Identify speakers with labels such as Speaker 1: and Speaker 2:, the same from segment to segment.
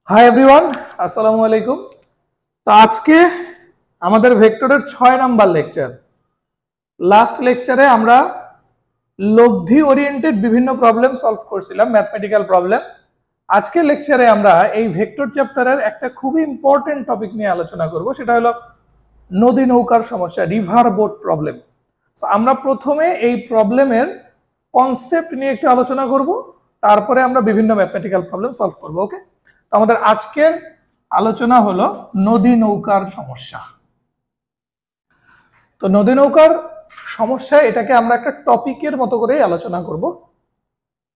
Speaker 1: Hi everyone, আসসালামু আলাইকুম। তো আজকে আমাদের ভেক্টরের 6 নাম্বার লেকচার। লাস্ট লেকচারে আমরা লব্ধি ওরিয়েন্টেড বিভিন্ন প্রবলেম সলভ করছিলাম, ম্যাথমেটিক্যাল প্রবলেম। আজকের লেকচারে আমরা এই ভেক্টর চ্যাপ্টারের একটা খুবই ইম্পর্টেন্ট টপিক নিয়ে আলোচনা করব, সেটা হলো নদী নৌকার সমস্যা, রিভার বোট প্রবলেম। আমরা প্রথমে এই প্রবলেমের কনসেপ্ট নিয়ে একটু আলোচনা করব, তারপরে আমরা বিভিন্ন ম্যাথমেটিক্যাল প্রবলেম সলভ করব। ওকে, তো আমাদের আজকের আলোচনা হলো নদী নৌকার সমস্যা। তো নদী নৌকার সমস্যা, এটাকে আমরা একটা টপিকের মতো করেই আলোচনা করব।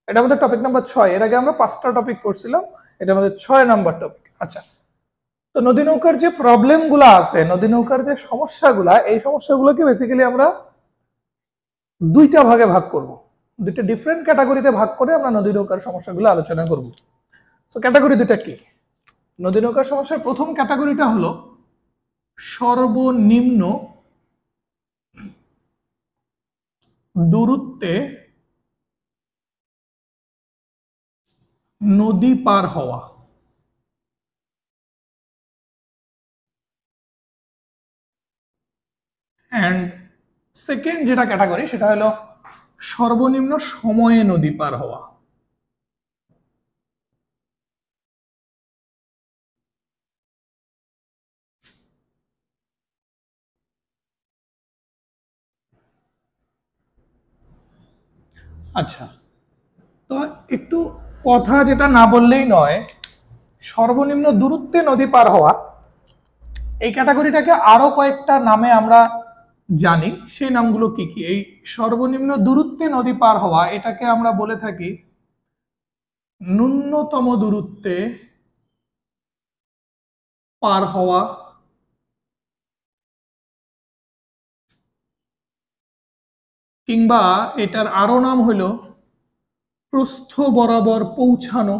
Speaker 1: এটা আমাদের টপিক নাম্বার 6। এর আগে আমরা 5টা টপিক পড়ছিলাম, এটা আমাদের 6 নাম্বার টপিক। আচ্ছা, তো নদী নৌকার যে প্রবলেমগুলো আছে, নদী নৌকার যে সমস্যাগুলা, এই সমস্যাগুলোকে বেসিক্যালি আমরা দুইটা ভাগে ভাগ করব, দুইটা ডিফারেন্ট ক্যাটাগরিতে ভাগ করে আমরা নদী নৌকার সমস্যাগুলো আলোচনা করব। তো ক্যাটাগরি দুটা কি? নদী নৌকার সমস্যার প্রথম ক্যাটাগরিটা হলো সর্বনিম্ন দূরত্বে নদী পার হওয়া। অ্যান্ড সেকেন্ড যেটা ক্যাটাগরি, সেটা হলো সর্বনিম্ন সময়ে নদী পার হওয়া। আচ্ছা, তো একটু কথা যেটা না বললেই নয়, সর্বনিম্ন দূরত্বে নদী পার হওয়া এই ক্যাটাগরিটাকে আরো কয়েকটা নামে আমরা জানি। সেই নামগুলো কি কি? এই সর্বনিম্ন দূরত্বে নদী পার হওয়া, এটাকে আমরা বলে থাকি ন্যূনতম দূরত্বে পার হওয়া, কিংবা এটার আরো নাম হলো প্রস্থ বরাবর পৌঁছানো।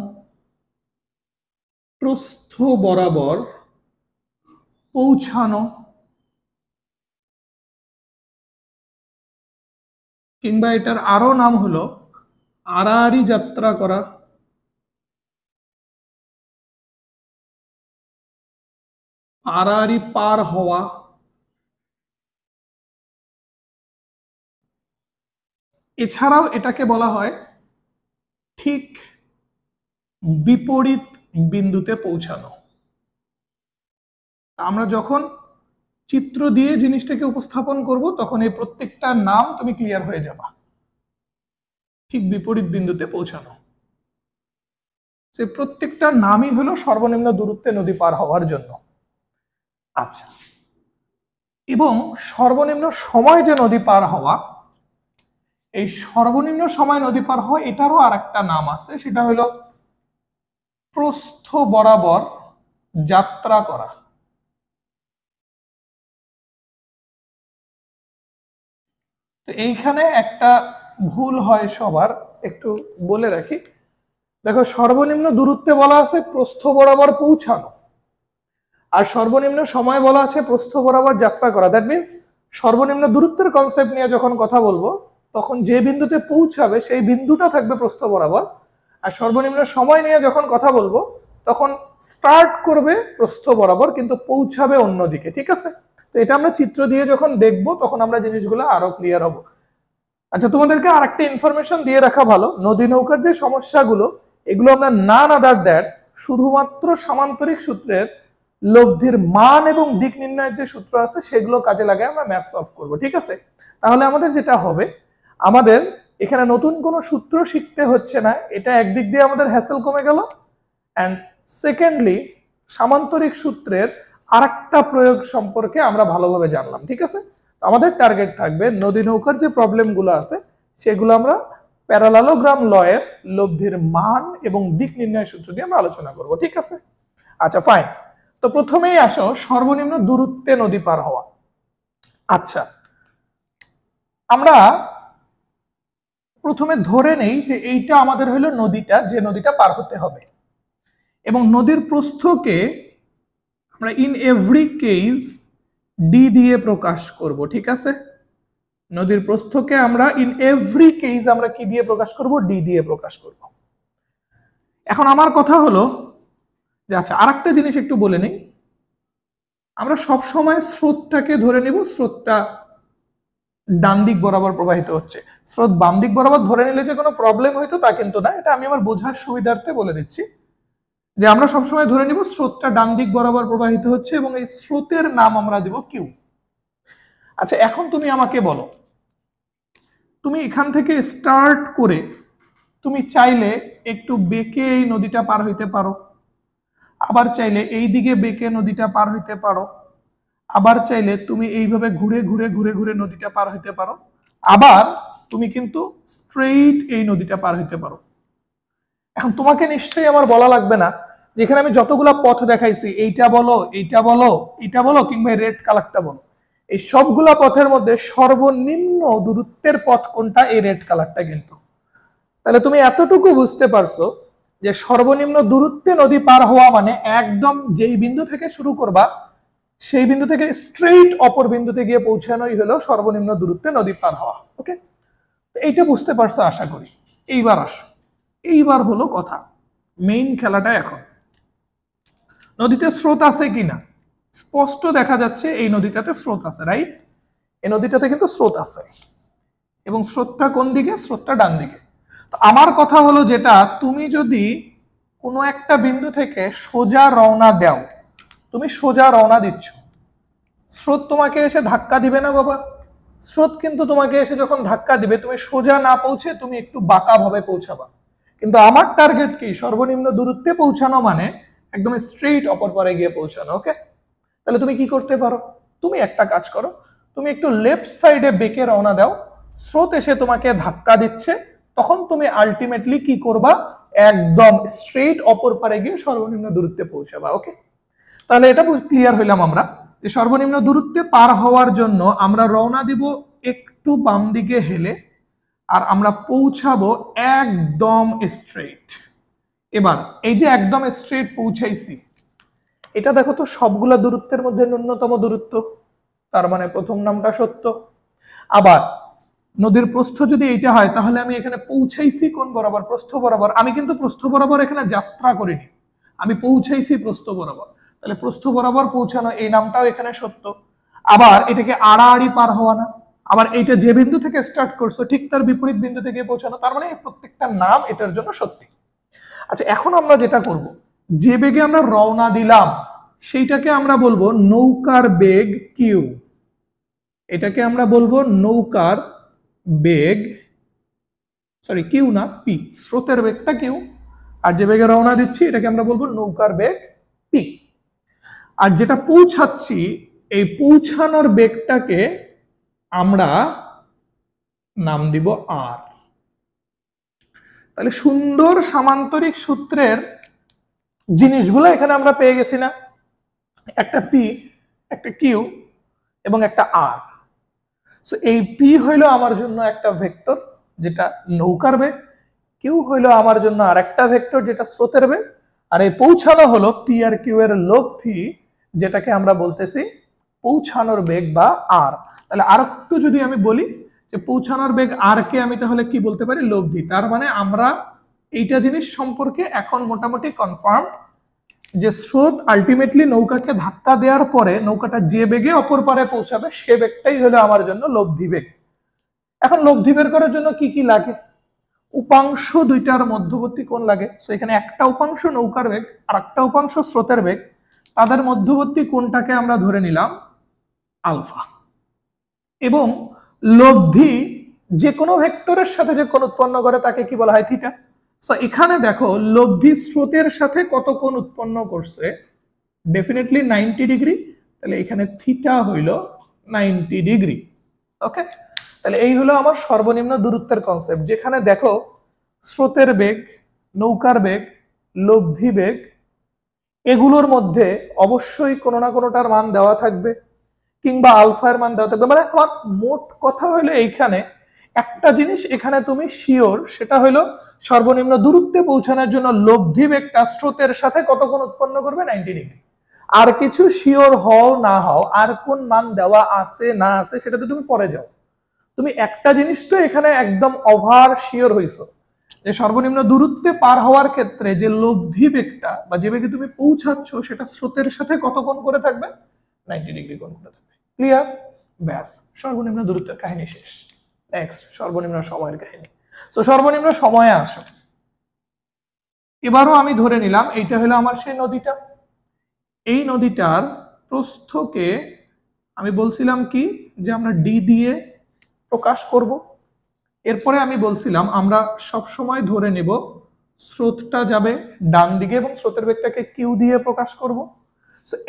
Speaker 1: প্রস্থ বরাবর পৌঁছানো, কিংবা এটার আরো নাম হলো আড়াআড়ি যাত্রা করা। আড়াআড়ি পার হওয়া। এছাড়াও এটাকে বলা হয় ঠিক বিপরীত বিন্দুতে পৌঁছানো। আমরা যখন চিত্র দিয়ে জিনিসটাকে উপস্থাপন করব, তখন এই প্রত্যেকটা নাম তুমি ক্লিয়ার হয়ে যাবা। ঠিক বিপরীত বিন্দুতে পৌঁছানো, সে প্রত্যেকটা নামই হলো সর্বনিম্ন দূরত্বে নদী পার হওয়ার জন্য। আচ্ছা, এবং সর্বনিম্ন সময় যে নদী পার হওয়া, এই সর্বনিম্ন সময় নদী পার হওয়া এটারও আর একটা নাম আছে, সেটা হলো প্রস্থ বরাবর যাত্রা করা। তো এইখানে একটা ভুল হয় সবার, একটু বলে রাখি। দেখো, সর্বনিম্ন দূরত্বে বলা আছে প্রস্থ বরাবর পৌঁছানো, আর সর্বনিম্ন সময় বলা আছে প্রস্থ বরাবর যাত্রা করা। দ্যাট মিনস সর্বনিম্ন দূরত্বের কনসেপ্ট নিয়ে যখন কথা বলবো, তখন যে বিন্দুতে পৌঁছাবে সেই বিন্দুটা থাকবে প্রস্থ বরাবর, আর সর্বনিম্ন সময় নিয়ে যখন কথা বলবো, তখন স্টার্ট করবে প্রস্থ বরাবর কিন্তু পৌঁছাবে অন্যদিকে। ঠিক আছে? তো এটা আমরা চিত্র দিয়ে যখন দেখবো, তখন আমরা জিনিসগুলো আরো ক্লিয়ার হবো। আচ্ছা, তোমাদেরকে আরেকটা ইনফরমেশন দিয়ে রাখা ভালো, নদী নৌকার যে সমস্যাগুলো, এগুলো আমরা নান আদার দ্যাট শুধুমাত্র সামান্তরিক সূত্রের লব্ধির মান এবং দিক নির্ণয়ের যে সূত্র আছে, সেগুলো কাজে লাগায় আমরা ম্যাথ সলভ করব। ঠিক আছে? তাহলে আমাদের যেটা হবে, আমাদের এখানে নতুন কোনো সূত্র শিখতে হচ্ছে না। এটা একদিক দিয়ে আমাদের হ্যাসেল কমে গেল, অ্যান্ড সেকেন্ডলি সামান্তরিক সূত্রের আরেকটা প্রয়োগ সম্পর্কে আমরা ভালোভাবে জানলাম। ঠিক আছে? আমাদের টার্গেট থাকবে নদী নৌকার যে প্রবলেমগুলো আছে, সেগুলো আমরা প্যারালালোগ্রাম লয়ের লব্ধির মান এবং দিক নির্ণয় সূত্র দিয়ে আমরা আলোচনা করব। ঠিক আছে? আচ্ছা, ফাইন। তো প্রথমেই আসো সর্বনিম্ন দূরত্বে নদী পার হওয়া। আচ্ছা, আমরা প্রথমে ধরে নেই যে এইটা আমাদের হলো নদীটা, যে নদীটা পার হতে হবে, এবং নদীর প্রস্থকে আমরা ইন এভরি কেস ডি দিয়ে প্রকাশ করব। ঠিক আছে? নদীর প্রস্থকে আমরা ইন এভরি কেস আমরা কি দিয়ে প্রকাশ করব? ডি দিয়ে প্রকাশ করব। এখন আমার কথা হলো, যে আচ্ছা আরেকটা জিনিস একটু বলে নেই, আমরা সব সময় স্রোতটাকে ধরে নিব স্রোতটা ডান দিক বরাবর প্রবাহিত হচ্ছে। স্রোত বাম দিক বরাবর ধরে নিলে যে কোনো প্রবলেম হইতো তা কিন্তু না, এটা আমি আমার বোঝার সুবিধার্থে বলে দিচ্ছি যে আমরা সবসময় ধরে নিব স্রোতটা ডান দিক বরাবর প্রবাহিত হচ্ছে এবং এই স্রোতের নাম আমরা দিব কিউ। আচ্ছা এখন তুমি আমাকে বলো, তুমি এখান থেকে স্টার্ট করে তুমি চাইলে একটু বেঁকে এই নদীটা পার হইতে পারো, আবার চাইলে এই দিকে বেঁকে নদীটা পার হইতে পারো, আবার চাইলে তুমি এইভাবে ঘুরে ঘুরে ঘুরে ঘুরে নদীটা পার হইতে পারো, আবার তুমি কিন্তু স্ট্রেইট এই নদীটা পার হইতে পারো। এখন তোমাকে নিশ্চয়ই আমার বলা লাগবে না যেখানে আমি যতগুলা পথ দেখাইছি, এইটা বলো এইটা বলো এইটা বলো কিংবা রেড কালারটা বলো, এই সবগুলা পথের মধ্যে সর্বনিম্ন দূরত্বের পথ কোনটা, এই রেড কালারটা কিন্তু। তাহলে তুমি এতটুকু বুঝতে পারছো যে সর্বনিম্ন দূরত্বে নদী পার হওয়া মানে একদম যেই বিন্দু থেকে শুরু করবা সেই বিন্দু থেকে স্ট্রেইট অপর বিন্দুতে গিয়ে পৌঁছানোই হলো সর্বনিম্ন দূরত্বে নদী পার হওয়া। ওকে, এইটা বুঝতে পারছো আশা করি। এইবার আসো, এইবার হলো কথা, মেইন খেলাটা এখন। নদীতে স্রোত আছে কিনা স্পষ্ট দেখা যাচ্ছে, এই নদীটাতে স্রোত আছে, রাইট? এই নদীটাতে কিন্তু স্রোত আছে এবং স্রোতটা কোন দিকে, স্রোতটা ডান দিকে। তো আমার কথা হলো যেটা, তুমি যদি কোনো একটা বিন্দু থেকে সোজা রওনা দাও, তুমি সোজা রওনা দিচ্ছ, স্রোত তোমাকে এসে ধাক্কা দিবে না বাবা? স্রোত কিন্তু তোমাকে এসে যখন ধাক্কা দিবে তুমি সোজা না পৌঁছে তুমি একটু বাঁকা ভাবে পৌঁছাবা, কিন্তু আমার টার্গেট কি, সর্বনিম্ন দূরত্বে পৌঁছানো মানে একদম স্ট্রেইট অপর পারে গিয়ে পৌঁছানো। ওকে, তাহলে তুমি কি করতে পারো, তুমি একটা কাজ করো, তুমি একটু লেফট সাইডে বেঁকে রওনা দাও, স্রোত এসে তোমাকে ধাক্কা দিচ্ছে, তখন তুমি আলটিমেটলি কি করবা, একদম স্ট্রেইট অপর পারে গিয়ে সর্বনিম্ন দূরত্বে পৌঁছাবা। ওকে, তাহলে এটা ক্লিয়ার হইলাম আমরা যে সর্বনিম্ন দূরত্বে পার হওয়ার জন্য আমরা রওনা দিব একটু বাম দিকে হেলে, আর আমরা পৌঁছাবো একদম স্ট্রেইট। এবার এই যে একদম স্ট্রেইট পৌঁছাইছি, এটা দেখো তো সবগুলা দূরত্বের মধ্যে ন্যূনতম দূরত্ব, তার মানে প্রথম নামটা সত্য। আবার নদীর প্রস্থ যদি এইটা হয় তাহলে আমি এখানে পৌঁছাইছি কোন বরাবর, প্রস্থ বরাবর। আমি কিন্তু প্রস্থ বরাবর এখানে যাত্রা করিনি, আমি পৌঁছাইছি প্রস্থ বরাবর, তাহলে প্রস্থ বরাবর পৌঁছানো এই নামটাও এখানে সত্য। আবার এটাকে আড়াআড়ি পার হওয়া না, আবার এইটা যে বিন্দু থেকে স্টার্ট করছো ঠিক তার বিপরীত বিন্দু থেকে পৌঁছানো, তার মানে প্রত্যেকটা নাম এটার জন্য সত্যি। আচ্ছা এখন আমরা যেটা করব, যে বেগে আমরা রওনা দিলাম সেইটাকে আমরা বলবো নৌকার বেগ কিউ, এটাকে আমরা বলবো নৌকার বেগ, সরি কিউ না পি, স্রোতের বেগটা কিউ, আর যে বেগে রওনা দিচ্ছি এটাকে আমরা বলবো নৌকার বেগ পি। আর যেটা পৌঁছাচ্ছি এই পৌঁছানোর বেগটাকে আমরা নাম দিব আর। তাহলে সুন্দর সামান্তরিক সূত্রের জিনিসগুলো এখানে আমরা পেয়ে গেছি না, একটা পি, একটা কিউ এবং একটা আর। সো এই পি হইলো আমার জন্য একটা ভেক্টর যেটা নৌকার বেগ, কিউ হইলো আমার জন্য আর একটা ভেক্টর যেটা স্রোতের বেগ, আর এই পৌঁছানো হলো পি আর কিউ এর লব্ধি, যেটাকে আমরা বলতেছি পৌঁছানোর বেগ বা আর। তাহলে আর একটু যদি আমি বলি যে পৌঁছানোর বেগ আর কে আমি তাহলে কি বলতে পারি, লব্ধি। তার মানে আমরা এইটা জিনিস সম্পর্কে এখন মোটামুটি কনফার্ম যে স্রোত আলটিমেটলি নৌকাকে ধাক্কা দেওয়ার পরে নৌকাটা যে বেগে অপর পারে পৌঁছাবে সে বেগটাই হলো আমার জন্য লব্ধি বেগ। এখন লব্ধি বের করার জন্য কি কি লাগে, উপাংশ দুইটার মধ্যবর্তী কোণ লাগে। সো এখানে একটা উপাংশ নৌকার বেগ আর একটা উপাংশ স্রোতের বেগ, তাদের মধ্যবর্তী কোণটাকে আমরা ধরে নিলাম আলফা। এবং লব্ধি যে কোনো ভেক্টরের সাথে যে কোণ উৎপন্ন করে তাকে কি বলা হয়, থিটা। সো এখানে দেখো লব্ধি স্রোতের সাথে কত কোণ উৎপন্ন করছে, ডেফিনেটলি 90 ডিগ্রি, তাহলে এখানে থিটা হইল 90 ডিগ্রি। ওকে, তাহলে এই হলো আমার সর্বনিম্ন দূরত্বের কনসেপ্ট, যেখানে দেখো স্রোতের বেগ, নৌকার বেগ, লব্ধি বেগ, এগুলোর মধ্যে অবশ্যই কোনো না কোনোটার মান দেওয়া থাকবে কিংবা আলফার মান দেওয়া থাকবে। মানে আমার মোট কথা হলো এইখানে একটা জিনিস এখানে তুমি শিওর, সেটা হলো সর্বনিম্ন দূরত্বে পৌঁছানোর জন্য লব্ধি বেগটা স্রোতের সাথে কত কোণ উৎপন্ন করবে, 90 ডিগ্রি। আর কিছু শিওর হও না হও, আর কোন মান দেওয়া আছে না আছে সেটাতে তুমি পরে যাও। তুমি একটা জিনিস তো এখানে একদম ওভার শিওর হইছো যে সর্বনিম্ন দূরত্বে পার হওয়ার ক্ষেত্রে যে লব্ধি বেগটা বা যে বেগে তুমি পৌঁছাচ্ছ সেটা স্রোতের সাথে কত কোণ করে থাকবে, 90 ডিগ্রি কোণ করে থাকবে। ক্লিয়ার? ব্যাস, সর্বনিম্ন দূরত্বের কাহিনী শেষ। নেক্সট, সর্বনিম্ন সময়ের কাহিনী। তো সর্বনিম্ন সময়ে আসো। এবারও আমি ধরে নিলাম এইটা হলো আমার সেই নদীটা। এই নদীটার প্রস্থকে আমি বলছিলাম কি, যে আমরা ডি দিয়ে প্রকাশ করব। এরপরে আমি বলছিলাম আমরা সব সময় ধরে নেব স্রোতটা যাবে ডান দিকে এবং স্রোতের বেগটাকে কিউ দিয়ে প্রকাশ করব।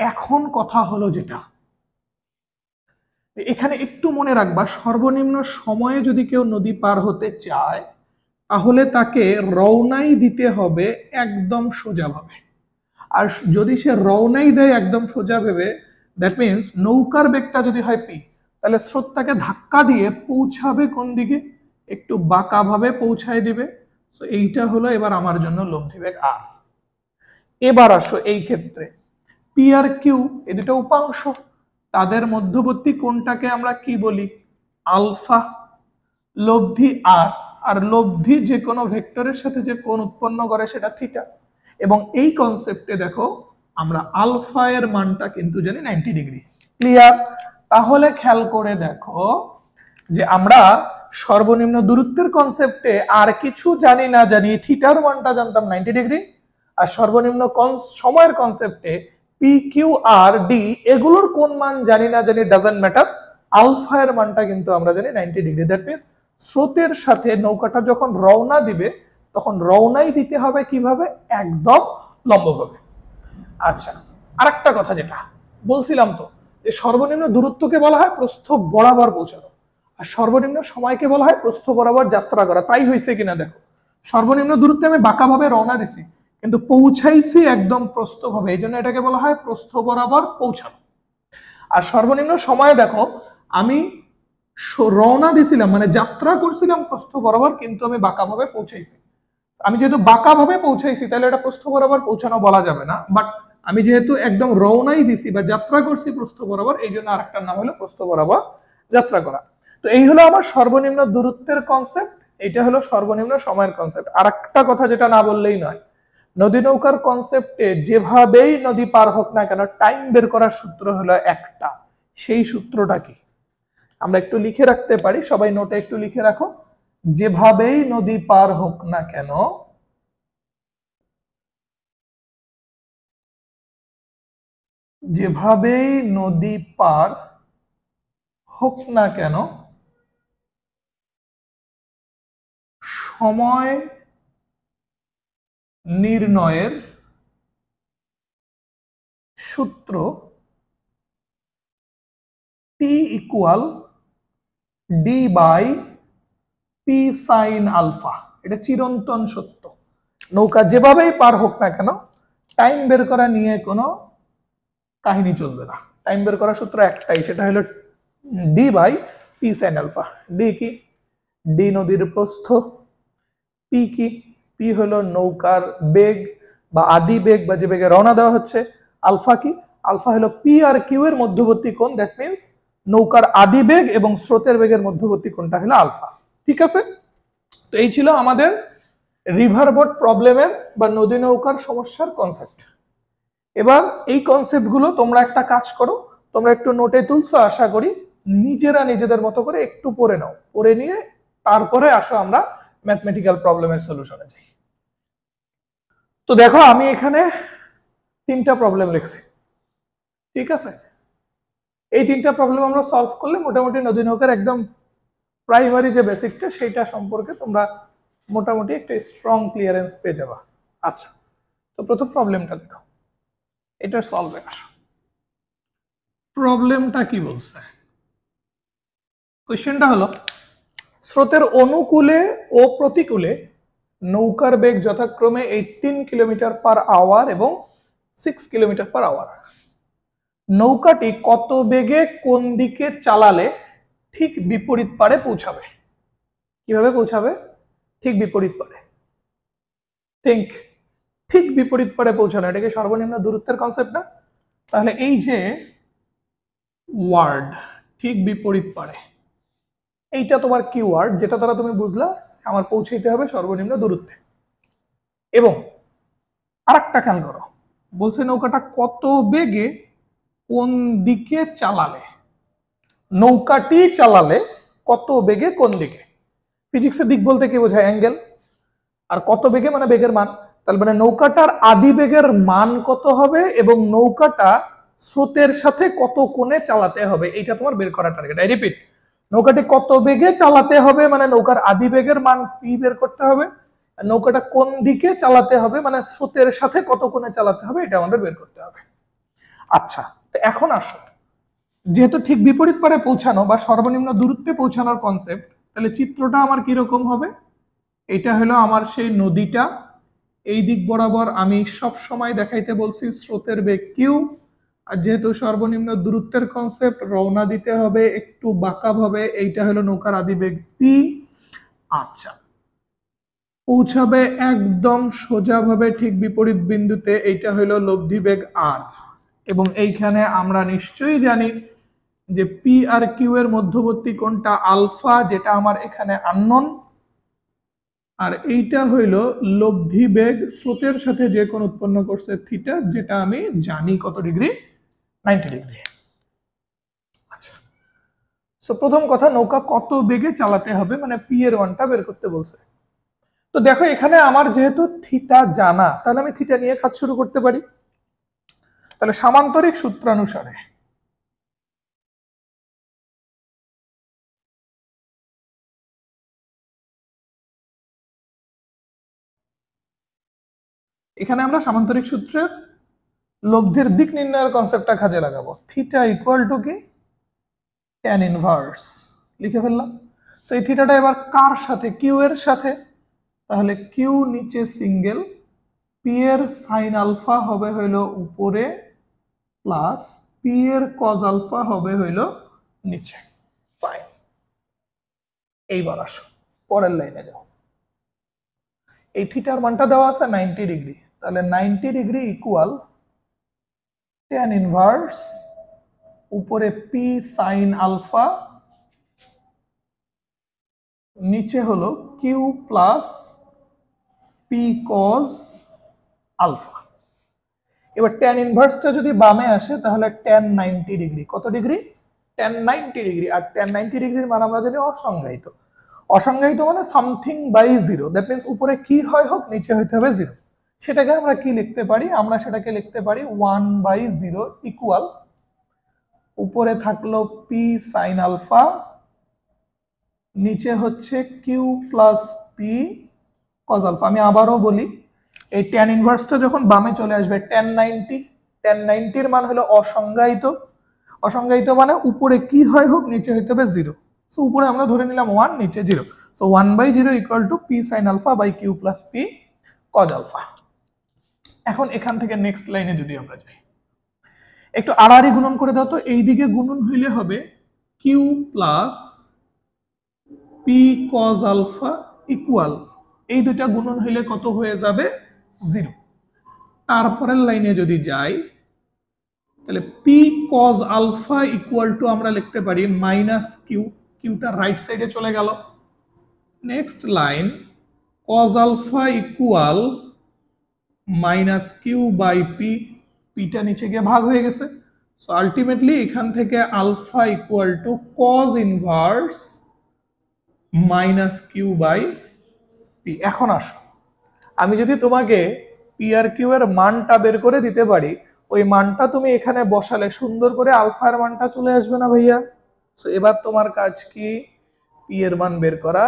Speaker 1: এখন কথা হলো যেটা এখানে একটু মনে রাখবা, সর্বনিম্ন সময়ে যদি কেউ নদী পার হতে চায় তাহলে তাকে রওনাই দিতে হবে একদম সোজাভাবে। আর যদি সে রওনাই দেয় একদম সোজা ভেবে, দ্যাট মিনস নৌকার বেগটা যদি হয় পি, তাহলে স্রোত তাকে ধাক্কা দিয়ে পৌঁছাবে কোন দিকে, একটু বাঁকা ভাবে পৌঁছায় দিবে। তো এইটা হলো এবার আমার জন্য লব্ধি বেগ আর। এবার আসো এই ক্ষেত্রে পি আর কিউ এই দুটো উপাংশ, তাদের মধ্যবর্তী কোণটাকে আমরা কি বলি, আলফা। লব্ধি আর, আর লব্ধি যে কোনো ভেক্টরের সাথে যে কোণ উৎপন্ন করে সেটা থিটা। এবং এই কনসেপ্টে দেখো আমরা আলফা এর মানটা কিন্তু জানি 90 ডিগ্রি। ক্লিয়ার? তাহলে খেয়াল করে দেখো যে আমরা সর্বনিম্ন দূরত্বের কনসেপ্টে আর কিছু জানি না জানি থিটার মানটা জানতাম 90 ডিগ্রি, আর সর্বনিম্ন সময়ের কনসেপ্টে পি কিউ আর ডি এগুলোর কোন মান জানি না জানি, ডাজন্ট ম্যাটার, আলফা এর মানটা কিন্তু আমরা জানি 90 ডিগ্রি। দ্যাট মিন্স স্রোতের সাথে নৌকাটা যখন রওনা দিবে তখন রওনাই দিতে হবে কিভাবে, একদম লম্বভাবে। আচ্ছা, আরেকটা কথা যেটা বলছিলাম তো, যে সর্বনিম্ন দূরত্বকে বলা হয় প্রস্থ বরাবর পৌঁছানো, আর সর্বনিম্ন সময়কে বলা হয় প্রস্থ বরাবর যাত্রা করা। তাই হয়েছে কিনা দেখো, সর্বনিম্ন দূরত্বে আমি বাঁকাভাবে রওনা দিছি কিন্তু পৌঁছাইছি একদম প্রস্থভাবে, এই জন্য এটাকে বলা হয় প্রস্থ বরাবর পৌঁছানো। আর সর্বনিম্ন সময় দেখো, আমি রওনা দিছিলাম মানে যাত্রা করছিলাম প্রস্থ বরাবর, কিন্তু আমি বাঁকাভাবে পৌঁছাইছি। আমি যেহেতু বাঁকাভাবে পৌঁছাইছি তাহলে এটা প্রস্থ বরাবর পৌঁছানো বলা যাবে না, বাট আমি যেহেতু একদম রওনাই দিছি বা যাত্রা করছি প্রস্থ বরাবর, এই জন্য আরেকটার নাম হলো প্রস্থ বরাবর যাত্রা করা। তো এই হলো আমার সর্বনিম্ন দূরত্বের কনসেপ্ট, এটা হলো সর্বনিম্ন সময়ের কনসেপ্ট। আর একটা কথা যেটা না বললেই নয়, নদী নৌকার কনসেপ্টে যেভাবেই নদী পার হোক না কেন টাইম বের করার সূত্র হলো একটা। সেই সূত্রটা কি আমরা একটু লিখে রাখতে পারি, সবাই নোটে একটু লিখে রাখো। যেভাবেই নদী পার হোক না কেন, যেভাবেই নদী পার হোক না কেন সময় নির্ণয়ের সূত্র T equal D by P sine alpha. এটা চিরন্তন সত্য, নৌকা যেভাবেই পার হোক না কেন টাইম বের করা নিয়ে কোনো কাহিনী চলবে না। টাইম বের করার সূত্র একটাই, সেটা হলো D by P sine alpha. D কি, ডি নদীর প্রস্থ, পি কি, পি হলো নৌকার বেগ বা আদি বেগ বা যে বেগে রওনা দেওয়া হচ্ছে, আলফা কি, আলফা হলো পি আর কিউ এর মধ্যবর্তী কোণ, দ্যাট মিন্স নৌকার আদি বেগ এবং স্রোতের বেগের মধ্যবর্তী কোণটা হলো আলফা। ঠিক আছে? তো এই ছিল আমাদের রিভার বোট প্রবলেমের বা নদী নৌকার সমস্যার কনসেপ্ট। এবার এই কনসেপ্টগুলো তোমরা একটা কাজ করো, তোমরা একটু নোটে তুলছো আশা করি, নিজেরা নিজেদের মতো করে একটু পড়ে নাও, পড়ে নিয়ে তারপরে আসো আমরা ম্যাথমেটিক্যাল প্রবলেমের সলিউশনে যাই। তো দেখো আমি এখানে 3টা প্রবলেম লিখছি, ঠিক আছে? এই 3টা প্রবলেম আমরা সলভ করলে মোটামুটি নদী নৌকার একদম প্রাইমারি যে বেসিকটা সেইটা সম্পর্কে তোমরা মোটামুটি একটা স্ট্রং ক্লিয়ারেন্স পেয়ে যাবা। আচ্ছা, তো প্রথম প্রবলেমটা দেখো, এটা সলভে আসো। প্রবলেমটা কি বলছে, কোশ্চেনটা হলো স্রোতের অনুকূলে ও প্রতিকূলে নৌকার বেগ যথাক্রমে 18 কিলোমিটার পার আওয়ার এবং 6 কিলোমিটার পার আওয়ার। নৌকাটি কত বেগে কোন দিকে চালালে ঠিক বিপরীত পারে পৌঁছাবে? কিভাবে পৌঁছাবে? ঠিক বিপরীত পারে। থিঙ্ক, ঠিক বিপরীত পারে পৌঁছানো, এটাকে সর্বনিম্ন দূরত্বের কনসেপ্ট না? তাহলে এই যে ওয়ার্ড ঠিক বিপরীত পারে, এইটা তোমার কি ওয়ার্ড, যেটা দ্বারা তুমি বুঝলা আমার পৌঁছাইতে হবে সর্বনিম্ন দূরত্বে। এবং আরেকটা খেয়াল করো, বলছে নৌকাটা কত বেগে কোন দিকে চালালে, নৌকাটি চালালে কত বেগে কোন দিকে। ফিজিক্সের দিক বলতে কি বোঝায়? অ্যাঙ্গেল। আর কত বেগে মানে বেগের মান। তার মানে নৌকাটার আদি বেগের মান কত হবে এবং নৌকাটা স্রোতের সাথে কত কোণে চালাতে হবে, এইটা তোমার বের করার টার্গেট। আই রিপিট, নৌকাটি কত বেগে চালাতে হবে মানে নৌকার আদি বেগের মান পি বের করতে হবে, নৌকাটা কোন দিকে চালাতে হবে মানে স্রোতের সাথে কত কোণে চালাতে হবে, এটা আমাদের বের করতে হবে। আচ্ছা, তো এখন আসো, যেহেতু ঠিক বিপরীত পারে পৌঁছানো বা সর্বনিম্ন দূরত্বে পৌঁছানোর কনসেপ্ট, তাহলে চিত্রটা আমার কিরকম হবে? এটা হলো আমার সেই নদীটা, এই দিক বরাবর আমি সব সময় দেখাইতে বলছি স্রোতের বেগ কিউ, আর যেহেতু সর্বনিম্ন দূরত্বের কনসেপ্ট, রওনা দিতে হবে একটু বাঁকা ভাবে, এইটা হলো নৌকার আদি বেগ পি। আচ্ছা, পৌঁছাবে একদম সোজাভাবে ঠিক বিপরীত বিন্দুতে, এইটা হলো লব্ধি বেগ আর। এবং এইখানে আমরা নিশ্চয়ই জানি যে পি আর কিউ এর মধ্যবর্তী কোণটা আলফা, যেটা আমার এখানে আননোন। আর এইটা হইল লব্ধি বেগ স্রোতের সাথে যে কোণ উৎপন্ন করছে থিটা, যেটা আমি জানি কত ডিগ্রি, 90 ডিগ্রি। আচ্ছা, সো প্রথম কথা, নৌকা কত বেগে চালাতে হবে মানে পি এর মানটা বের করতে বলছে। তো দেখো এখানে আমার যেহেতু থিটা জানা, তাহলে আমি থিটা নিয়ে কাজ শুরু করতে পারি। তাহলে সামান্তরিক সূত্রানুসারে এখানে আমরা সামান্তরিক সূত্রের লব্ধির দিক নির্ণয়ের কনসেপ্টটা কাজে লাগাবো। থিটা ইকুয়াল টু কি? Tan inverse. লিখে ফেললাম। সেই থিটাটা এবার কার সাথে? কিউ এর সাথে। তাহলে কিউ নিচে সিঙ্গেল, পি এর সাইন আলফা হবে হইল উপরে, প্লাস পি এর কজ আলফা হবে হইল নিচে। ফাইন। এইবার আসো পরের লাইনে যাও। এই থিটার মানটা দেওয়া আছে 90 ডিগ্রি, তাহলে 90 ডিগ্রি ইকুয়াল ট্যান ইনভার্স উপরে পি সাইন আলফা, নিচে হলো Q plus P cos alpha. এবার ট্যান ইনভার্সটা যদি বামে আসে তাহলে ট্যান 90 ডিগ্রি। কত ডিগ্রি? Tan 90 degree. আর ট্যান 90 ডিগ্রির মান আমরা জানি অসংজ্ঞায়িত। অসংজ্ঞায়িত মানে something by zero, that means উপরে কি হয় হোক নিচে হইতে হবে জিরো। সেটাকে আমরা কি লিখতে পারি? আমরা সেটাকে লিখতে পারি 1/0 ইকুয়াল, উপরে থাকলো পি সাইন আলফা, নিচে হচ্ছে Q plus P cos alpha. আমি আবারও বলি, এই ট্যান ইনভার্সটা যখন বামে চলে আসবে ট্যান 90, ট্যান 90 মান হলো অসংজ্ঞায়িত। অসংজ্ঞায়িত মানে উপরে কি হয় হোক নিচে হইতে হবে জিরো। সো উপরে আমরা ধরে নিলাম 1, নিচে 0। So 1/0 equal to P sine alpha by Q plus P cos alpha. এখন এখান থেকে নেক্সট লাইনে যদি আমরা যাই, একটু আড়াআড়ি গুণন করে দাও তো। এই দিকে গুণন হইলে হবে Q plus P cos alpha equal, এই দুটা গুণন হইলে কত হয়ে যাবে? 0। তারপরের লাইনে যদি যাই তাহলে P cos alpha equal to আমরা লিখতে পারি মাইনাস কিউ, কিউটা রাইট সাইডে চলে গেল। Next line cos alpha equal minus Q by P, পিটা নিচে গিয়ে ভাগ হয়ে গেছে। সো আলটিমেটলি এখান থেকে alpha equal to cos inverse minus Q by P. এখন আসো, আমি যদি তোমাকে পি আর কিউ এর মানটা বের করে দিতে পারি, ওই মানটা তুমি এখানে বসালে সুন্দর করে আলফা এর মানটা চলে আসবে না ভাইয়া? সো এবার তোমার কাজ কি? পি এর মান বের করা,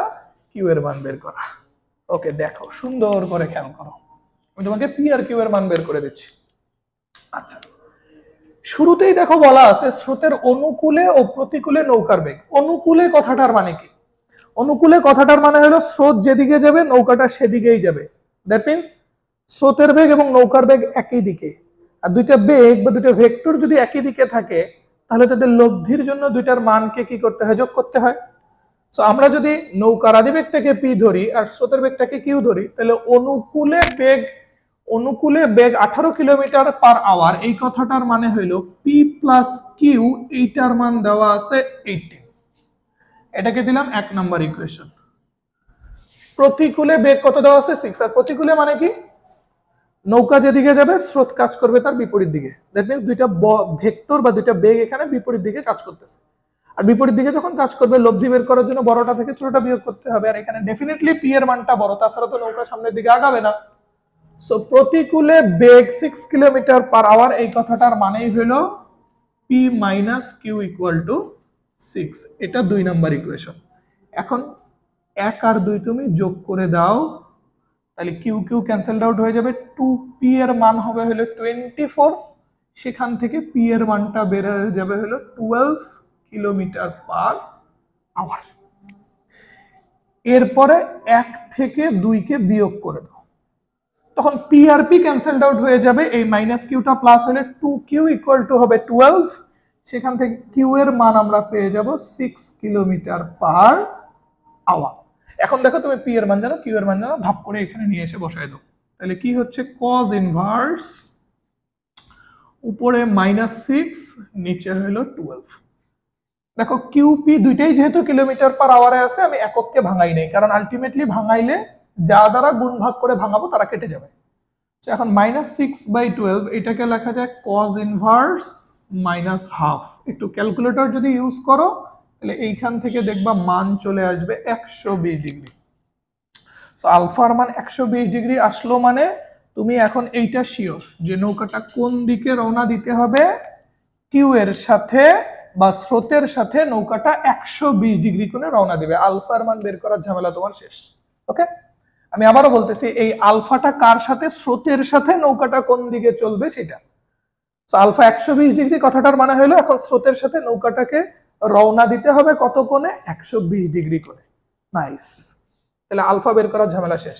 Speaker 1: কিউ এর মান বের করা। ওকে, দেখো সুন্দর করে খেয়াল করো, আমি তোমাকে পি আর কিউ এর মান বের করে দিচ্ছি। আচ্ছা, শুরুতেই দেখো বলা আছে স্রোতের অনুকূলে ও প্রতিকূলে নৌকার বেগ। অনুকূলে কথাটার মানে কি? অনুকূলে কথাটার মানে হলো স্রোত যেদিকে যাবে নৌকাটা সেদিকেই যাবে। দ্যাট মিনস স্রোতের বেগ এবং নৌকার বেগ একই দিকে। আর দুইটা বেগ বা দুইটা ভেক্টর যদি একই দিকে থাকে তাহলে তাদের লব্ধির জন্য দুইটার মানকে কি করতে হয়? যোগ করতে হয়। সো আমরা যদি নৌকার আদি বেগটাকে পি ধরি আর স্রোতের বেগটাকে কিউ ধরি, তাহলে অনুকূলে বেগ 18 কিলোমিটার পার আওয়ার, এই কথাটার মানে হইল পি প্লাস কিউ, এইটার মান দেওয়া আছে 18। এটাকে দিলাম 1 নম্বর ইকুয়েশন। প্রতিকূলে বেগ কত দেওয়া আছে 6, আর প্রতিকূলে মানে কি নৌকা যেদিকে যাবে স্রোত কাজ করবে তার বিপরীত দিকে। দ্যাট মিন্স দুইটা ভেক্টর বা দুইটা বেগ এখানে বিপরীত দিকে কাজ করতেছে। আর বিপরীত দিকে যখন কাজ করবে লব্ধি বের করার জন্য বড়টা থেকে ছোটটা বিয়োগ করতে হবে, আর এখানে ডেফিনেটলি পি এর মানটা বড়, তাছাড়া তো নৌকা সামনের দিকে আগাবে না। সো প্রতিকূলে বেগ 6 কিলোমিটার পার আওয়ার, এই কথাটার মানেই হলো P minus Q equal to 6। এটা 2 নাম্বার ইকুয়েশন। এখন 1 আর 2 তুমি যোগ করে দাও, তাহলে কিউ কিউ ক্যান্সেলড আউট হয়ে যাবে, 2p এর মান হবে হলো 24, সেখান থেকে p এর মানটা বের হয়ে যাবে হলো 12 কিলোমিটার পার আওয়ার। এরপরে 1 থেকে 2 কে বিয়োগ করে দাও, তখন p আর p ক্যান্সেলড আউট হয়ে যাবে, এই মাইনাস কিউটা প্লাস হলে 2q ইকুয়াল টু হবে 12, সেখান থেকে q এর মান আমরা পেয়ে যাব 6 কিলোমিটার পার আওয়ার। এখন দেখো তুমি পি এর মান জানো, কিউ এর মান জানো, ভাগ করে এখানে নিয়ে এসে বসায় দাও। তাহলে কি হচ্ছে cos ইনভার্স উপরে -6 নিচে হলো 12। দেখো কিউ পি দুইটাই যেহেতু কিলোমিটার পার আওয়ারে আছে, আমি একককে ভাঙাই নাই, কারণ আলটিমেটলি ভাঙাইলে যা দ্বারা গুণ ভাগ করে ভাঙাবো তারা কেটে যাবে। তো এখন -6/12 এটাকে লেখা যায় cos ইনভার্স -1/2। একটু ক্যালকুলেটর যদি ইউজ করো তাহলে এইখান থেকে দেখবা মান চলে আসবে 120 ডিগ্রি। সো আলফার মান 120 ডিগ্রি আসলো, মানে তুমি এখন এইটা শিওর যে নৌকাটা কোন দিকে রওনা দিতে হবে, কিউ এর সাথে বা স্রোতের সাথে নৌকাটা 120 ডিগ্রি কোণে রওনা দিবে। আলফার মান বের করার ঝামেলা তোমার শেষ। ওকে, আমি আবারও বলতেছি, এই আলফাটা কার সাথে, স্রোতের সাথে নৌকাটা কোন দিকে চলবে সেটা। আলফা 120 ডিগ্রি কথাটার মানে হলো এখন স্রোতের সাথে নৌকাটাকে রওনা দিতে হবে কত কোণে, 120 ডিগ্রি কোণে। নাইস, তাহলে আলফা বের করার ঝামেলা শেষ।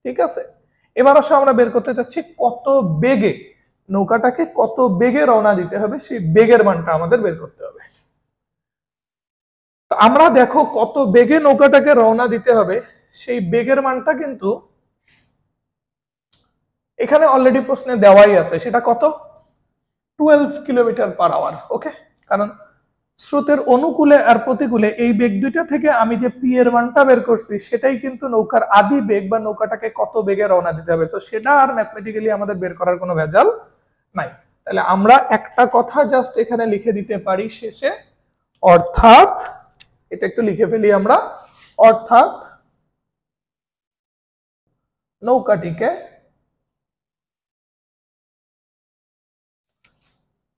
Speaker 1: ঠিক আছে, এবার আসলে আমরা বের করতে চাচ্ছি কত বেগে নৌকাটাকে কত বেগে রওনা দিতে হবে, সেই বেগের মানটা আমাদের বের করতে হবে। তো আমরা দেখো কত বেগে নৌকাটাকে রওনা দিতে হবে সেই বেগের মানটা কিন্তু এখানে অলরেডি প্রশ্নে দেওয়াই আছে, সেটা কত, 12 কিলোমিটার পার আওয়ার। ওকে, কারণ স্রোতের অনুকূলে আর প্রতিকূলে এই বেগ দুইটা থেকে আমি যে পি এর মানটা বের করছি সেটাই কিন্তু নৌকার আদি বেগ বা নৌকাটাকে কত বেগে রওনা দিতে হবে, তো সেটা আর ম্যাথমেটিক্যালি আমাদের বের করার কোনো ভেজাল নাই। তাহলে আমরা একটা কথা জাস্ট এখানে লিখে দিতে পারি শেষে, অর্থাৎ এটা একটু লিখে ফেলি আমরা, অর্থাৎ নৌকাটিকে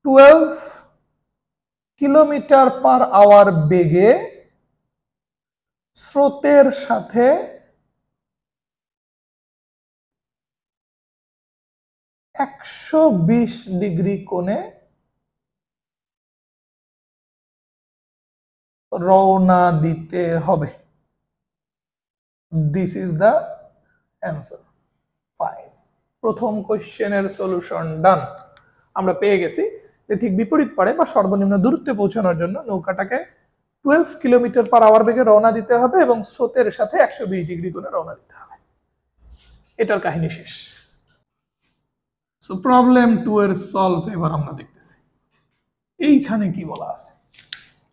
Speaker 1: 12 কিলোমিটার পার আওয়ার বেগে স্রোতের সাথে 120 ডিগ্রি কোণে রওনা দিতে হবে। This is the answer. Fine, প্রথম কোশ্চেনের সলিউশন ডান। আমরা পেয়ে গেছি যে ঠিক বিপরীত পারে বা সর্বনিম্ন দূরত্বে পৌঁছানোর জন্য নৌকাটাকে 12 কিলোমিটার পার আওয়ার বেগে রওনা দিতে হবে এবং স্রোতের সাথে 120 ডিগ্রি কোণে রওনা দিতে হবে। এটার কাহিনী শেষ। সো প্রবলেম 2 এর সলভ এবার আমরা দেখতেছি। এইখানে কি বলা আছে,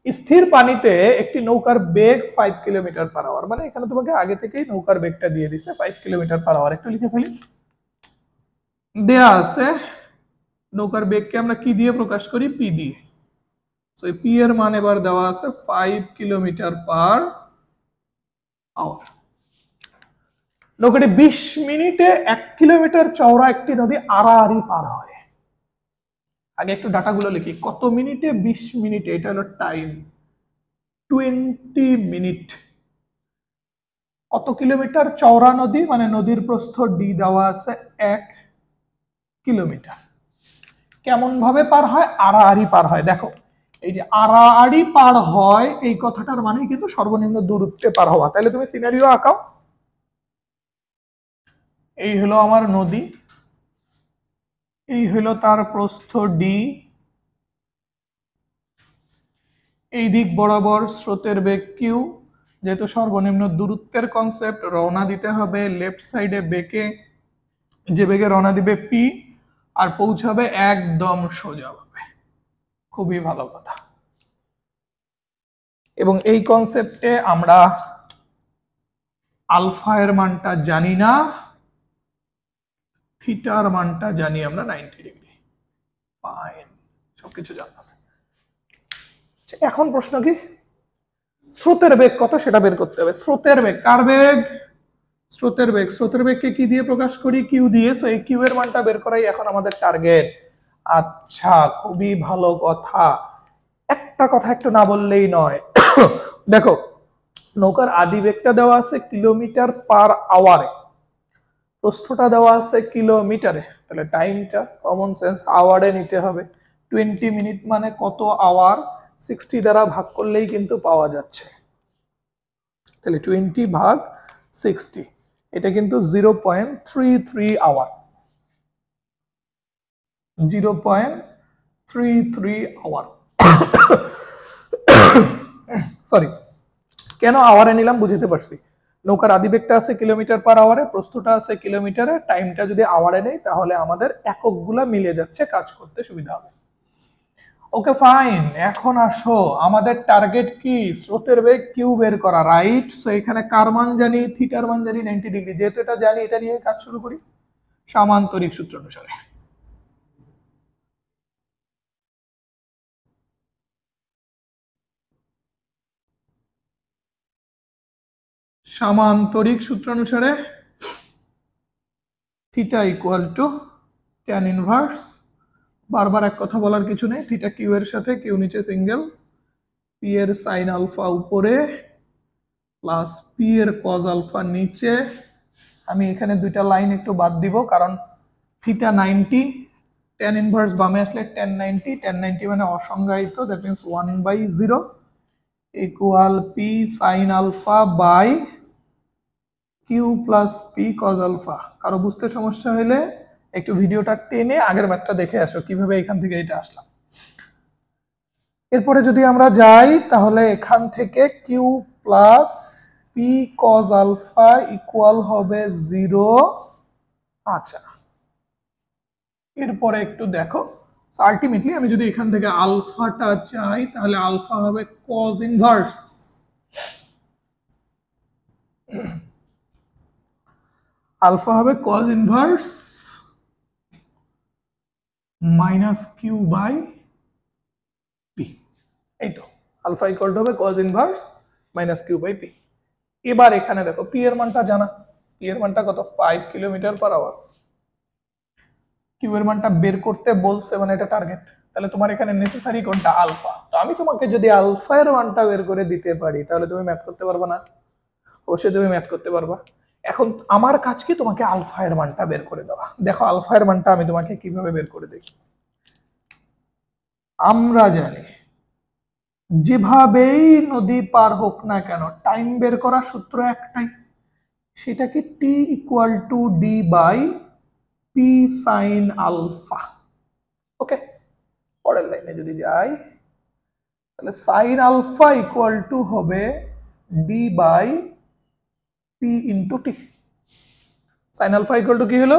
Speaker 1: স্থির পানিতে একটি নৌকার বেগ 5 কিলোমিটার পার আওয়ার, মানে এখানে তোমাকে আগে থেকেই নৌকার বেগটা দিয়ে দিছে 5 কিলোমিটার পার আওয়ার। একটু লিখে ফেলি, দেয়া আছে নৌকার বেগকে আমরা কি দিয়ে প্রকাশ করি, পি দিয়ে। সো এই পি এর মান এবার দেওয়া আছে 5 কিলোমিটার পার আওয়ার। নৌকাটি 20 মিনিটে 1 কিলোমিটার চওড়া একটি নদী আড়াআড়ি পার হয়। আগে একটু ডাটাগুলো লিখি, কত মিনিটে, 20 মিনিটে, এটা হলো টাইম, 20 মিনিট। কত কিলোমিটার চওড়া নদী, মানে নদীর প্রস্থ ডি দেওয়া আছে 1 কিলোমিটার। কেমন ভাবে পার হয়, আড়াআড়ি পার হয়। দেখো এই যে আড়াআড়ি পার হয় এই কথাটার মানে কিন্তু সর্বনিম্ন দূরত্বে পার হওয়া। তাহলে তুমি সিনারিও আঁকাও, এই হলো আমার নদী, এই হলো তার প্রস্থ ডি, এই দিক বরাবর স্রোতের বেগ কিউ, যেহেতু সর্বনিম্ন দূরত্বের কনসেপ্ট, রওনা দিতে হবে লেফট সাইডে বেগে, যে বেগে রওনা দিবে পি, আর পৌঁছাবে একদম সোজাভাবে। খুবই ভালো কথা। এবং এই কনসেপ্টে আমরা আলফা এর মানটা জানি না, থিটার মানটা জানি আমরা 90 ডিগ্রি। ফাইন, সবকিছু জানা আছে। এখন প্রশ্ন কি, স্রোতের বেগ কত সেটা বের করতে হবে। স্রোতের বেগ, কার বেগ? স্রোতের বেগ। স্রোতের বেগকে কি দিয়ে প্রকাশ করি? কিউ দিয়ে। সো এই কিউ এর মানটা বের করাই এখন আমাদের টার্গেট। আচ্ছা, খুবই ভালো কথা। একটা কথা একটু না বললেই নয়। দেখো, নৌকার আদি বেগটা দেওয়া আছে কিলোমিটার পার আওয়ারে, প্রস্থটা দেওয়া আছে কিলোমিটারে, তাহলে টাইমটা কমন সেন্স আওয়ারে নিতে হবে। 20 মিনিট মানে কত আওয়ার? 60 দ্বারা ভাগ করলেই কিন্তু পাওয়া যাচ্ছে। তাহলে 20 ভাগ 60, এটা কিন্তু 0.33 আওয়ার। 0.33 আওয়ার। সরি, কেন আওয়ারে নিলাম বুঝতে পারছি। নৌকার আদিবেগটা আছে কিলোমিটার পার আওয়ারে, প্রস্থটা আছে কিলোমিটারে, টাইমটা যদি আওয়ারে নেই তাহলে আমাদের এককগুলা মিলে যাচ্ছে, কাজ করতে সুবিধা হবে। ওকে ফাইন, এখন আসো, আমাদের টার্গেট কি? স্রোতের বেগ কিউ বের করা, রাইট? সো এখানে কার মান জানি? থিটার মান জানি 90 ডিগ্রি। যেহেতু এটা জানি, এটা নিয়ে কাজ শুরু করি সামান্তরিক সূত্র অনুসারে। সামান্তরিক সূত্র অনুসারে theta equal to tan inverse, বারবার এক কথা বলার কিছু নেই, থিটা কিউ এর সাথে, কিউ নিচে সিঙ্গেল, পি এর সাইন আলফা উপরে প্লাস পি এর কজ আলফা নিচে। আমি এখানে দুইটা লাইন একটু বাদ দিব, কারণ থিটা 90, ট্যান ইনভার্স বামে আসলে ট্যান 90, ট্যান 90 মানে অসংজ্ঞায়িত, that means 1/0 equal P sine alpha by Q plus P cos alpha. কারো বুঝতে সমস্যা হলে একটু ভিডিওটা টেনে আগের ম্যাথটা দেখে আসো কিভাবে এখান থেকে এটা আসলাম। এরপরে যদি আমরা যাই তাহলে এখান থেকে Q plus P cos alpha equal হবে 0। আচ্ছা, এরপরে একটু দেখো, আলটিমেটলি আমি যদি এখান থেকে আলফাটা চাই তাহলে আলফা হবে কজ ইনভার্স, আলফা হবে cos inverse minus Q by P. এই তো, আলফা ইকুয়াল টু হবে cos inverse minus Q by P. এবার এখানে দেখো পি এর মানটা জানা, পি এর মানটা কত? 5 কিলোমিটার পার আওয়ার। কিউ এর মানটা বের করতে বলছে, মানে এটা টার্গেট। তাহলে তোমার এখানে নেসেসারি কোনটা? আলফা। তো আমি তোমাকে যদি আলফা এর মানটা বের করে দিতে পারি তাহলে তুমি ম্যাথ করতে পারবা না? অবশ্যই তুমি ম্যাথ করতে পারবা। এখন আমার কাজ কি? তোমাকে আলফা এর মানটা বের করে দেওয়া। দেখো আলফা এর মানটা আমি তোমাকে কিভাবে বের করে দেখি। আমরা জানি যেভাবেই নদী পার হোক না কেন টাইম বের করার সূত্র একটাই, সেটা কি? T equal to D by P sine alpha. Okay, পরের লাইনে যদি যাই তাহলে সাইন আলফা ইকুয়াল টু হবে D by P into T. Sine alpha equal to কি হলো?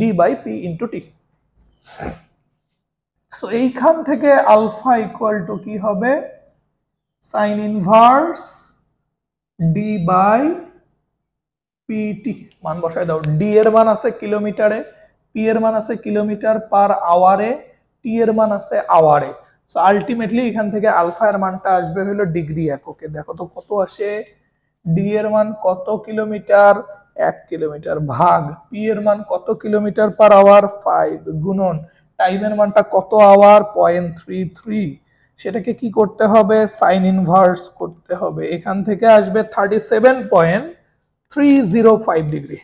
Speaker 1: D by P into T. So এইখান থেকে আলফা ইকুয়াল টু কি হবে? Sine inverse D by PT. মান বসায় দাও। ডি এর মান আছে কিলোমিটারে, পি এর মান আছে কিলোমিটার পার আওয়ারে, টি এর মান আছে আওয়ারে। সো আলটিমেটলি এখান থেকে আলফা এর মানটা আসবে হলো ডিগ্রি এককে। দেখো তো কত আসে? ডি এর মান কত কিলোমিটার? 1 কিলোমিটার, ভাগ পি এর মান কত কিলোমিটার পার আওয়ার? 5, গুণন টাইমের মানটা কত আওয়ার? 0.33। সেটাকে কি করতে হবে? সাইন ইনভার্স করতে হবে। এখান থেকে আসবে 37.305 ডিগ্রি।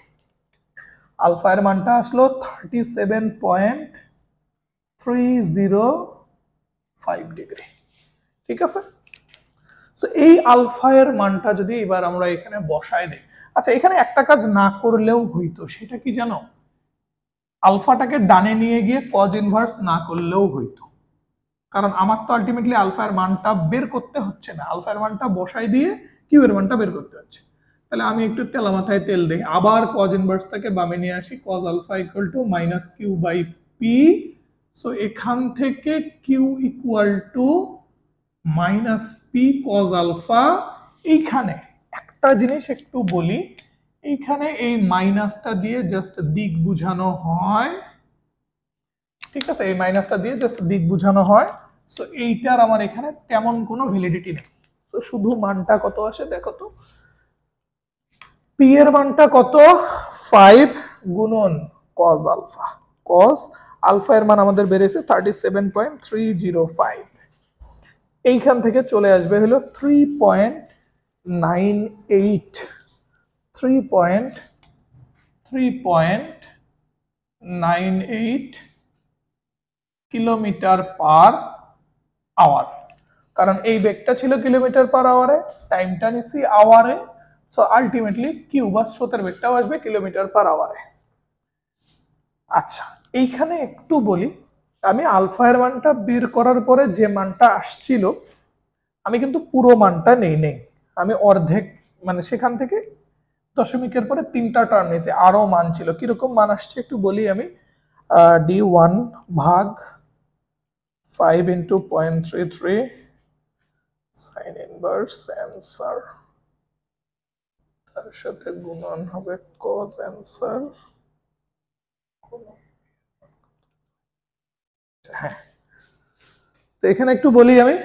Speaker 1: আলফা এর মানটা আসলো 37.305 ডিগ্রি। ঠিক আছে? সো এই আলফা এর মানটা যদি এবার আমরা এখানে বসায় দিই, আচ্ছা এখানে একটা কাজ না করলেও হইতো, সেটা কি জানো? আলফাটাকে ডানে নিয়ে গিয়ে কজ ইনভার্স না করলেও হইতো, কারণ আমার তো আলটিমেটলি আলফা এর মানটা বের করতে হচ্ছে না, আলফা এর মানটা বসাই দিয়ে কিউ এর মানটা বের করতে হচ্ছে। তাহলে আমি একটু তেলা মাথায় তেল দিই, আবার কজ ইনভার্সটাকে বামে নিয়ে আসি, cos alpha equal to minus Q by P. So এখান থেকে Q equal to minus P cos alpha. এইখানে একটা জিনিস একটু বলি, এইখানে এই মাইনাসটা দিয়ে জাস্ট দিক বুঝানো হয়, ঠিক আছে, এই মাইনাসটা দিয়ে জাস্ট দিক বুঝানো হয়। সো এইটার আমার এখানে তেমন কোনো ভ্যালিডিটি নেই। তো শুধু মানটা কত আসে দেখো তো, পি এর মানটা কত, 5 গুণন কজ আলফা। কজ আলফা এর মান আমাদের বেড়েছে 37.305। এইখান থেকে চলে আসবে হলো 3.98 কিলোমিটার পার আওয়ার। কারণ এই বেগটা ছিল কিলোমিটার পার আওয়ারে, টাইমটা নিছি আওয়ারে, সো আলটিমেটলি কিউ বা স্রোতের বেগটাও আসবে কিলোমিটার পার আওয়ারে। আচ্ছা, এইখানে একটু বলি, আমি আলফা এর মানটা বের করার পরে যে মানটা আসছিল, আমি কিন্তু পুরো মানটা নেই, আমি অর্ধেক, মানে সেখান থেকে দশমিকের পরে 3টা টার্ম নিয়েছি, আরো মান ছিল। কিরকম মান আসছে একটু বলি আমি, d1 ভাগ 5 into 0.33 সাইন ইনভার্স অ্যান্সার, তার সাথে গুণন হবে cos অ্যান্সার। হ্যাঁ, তো এখানে একটু বলি আমি,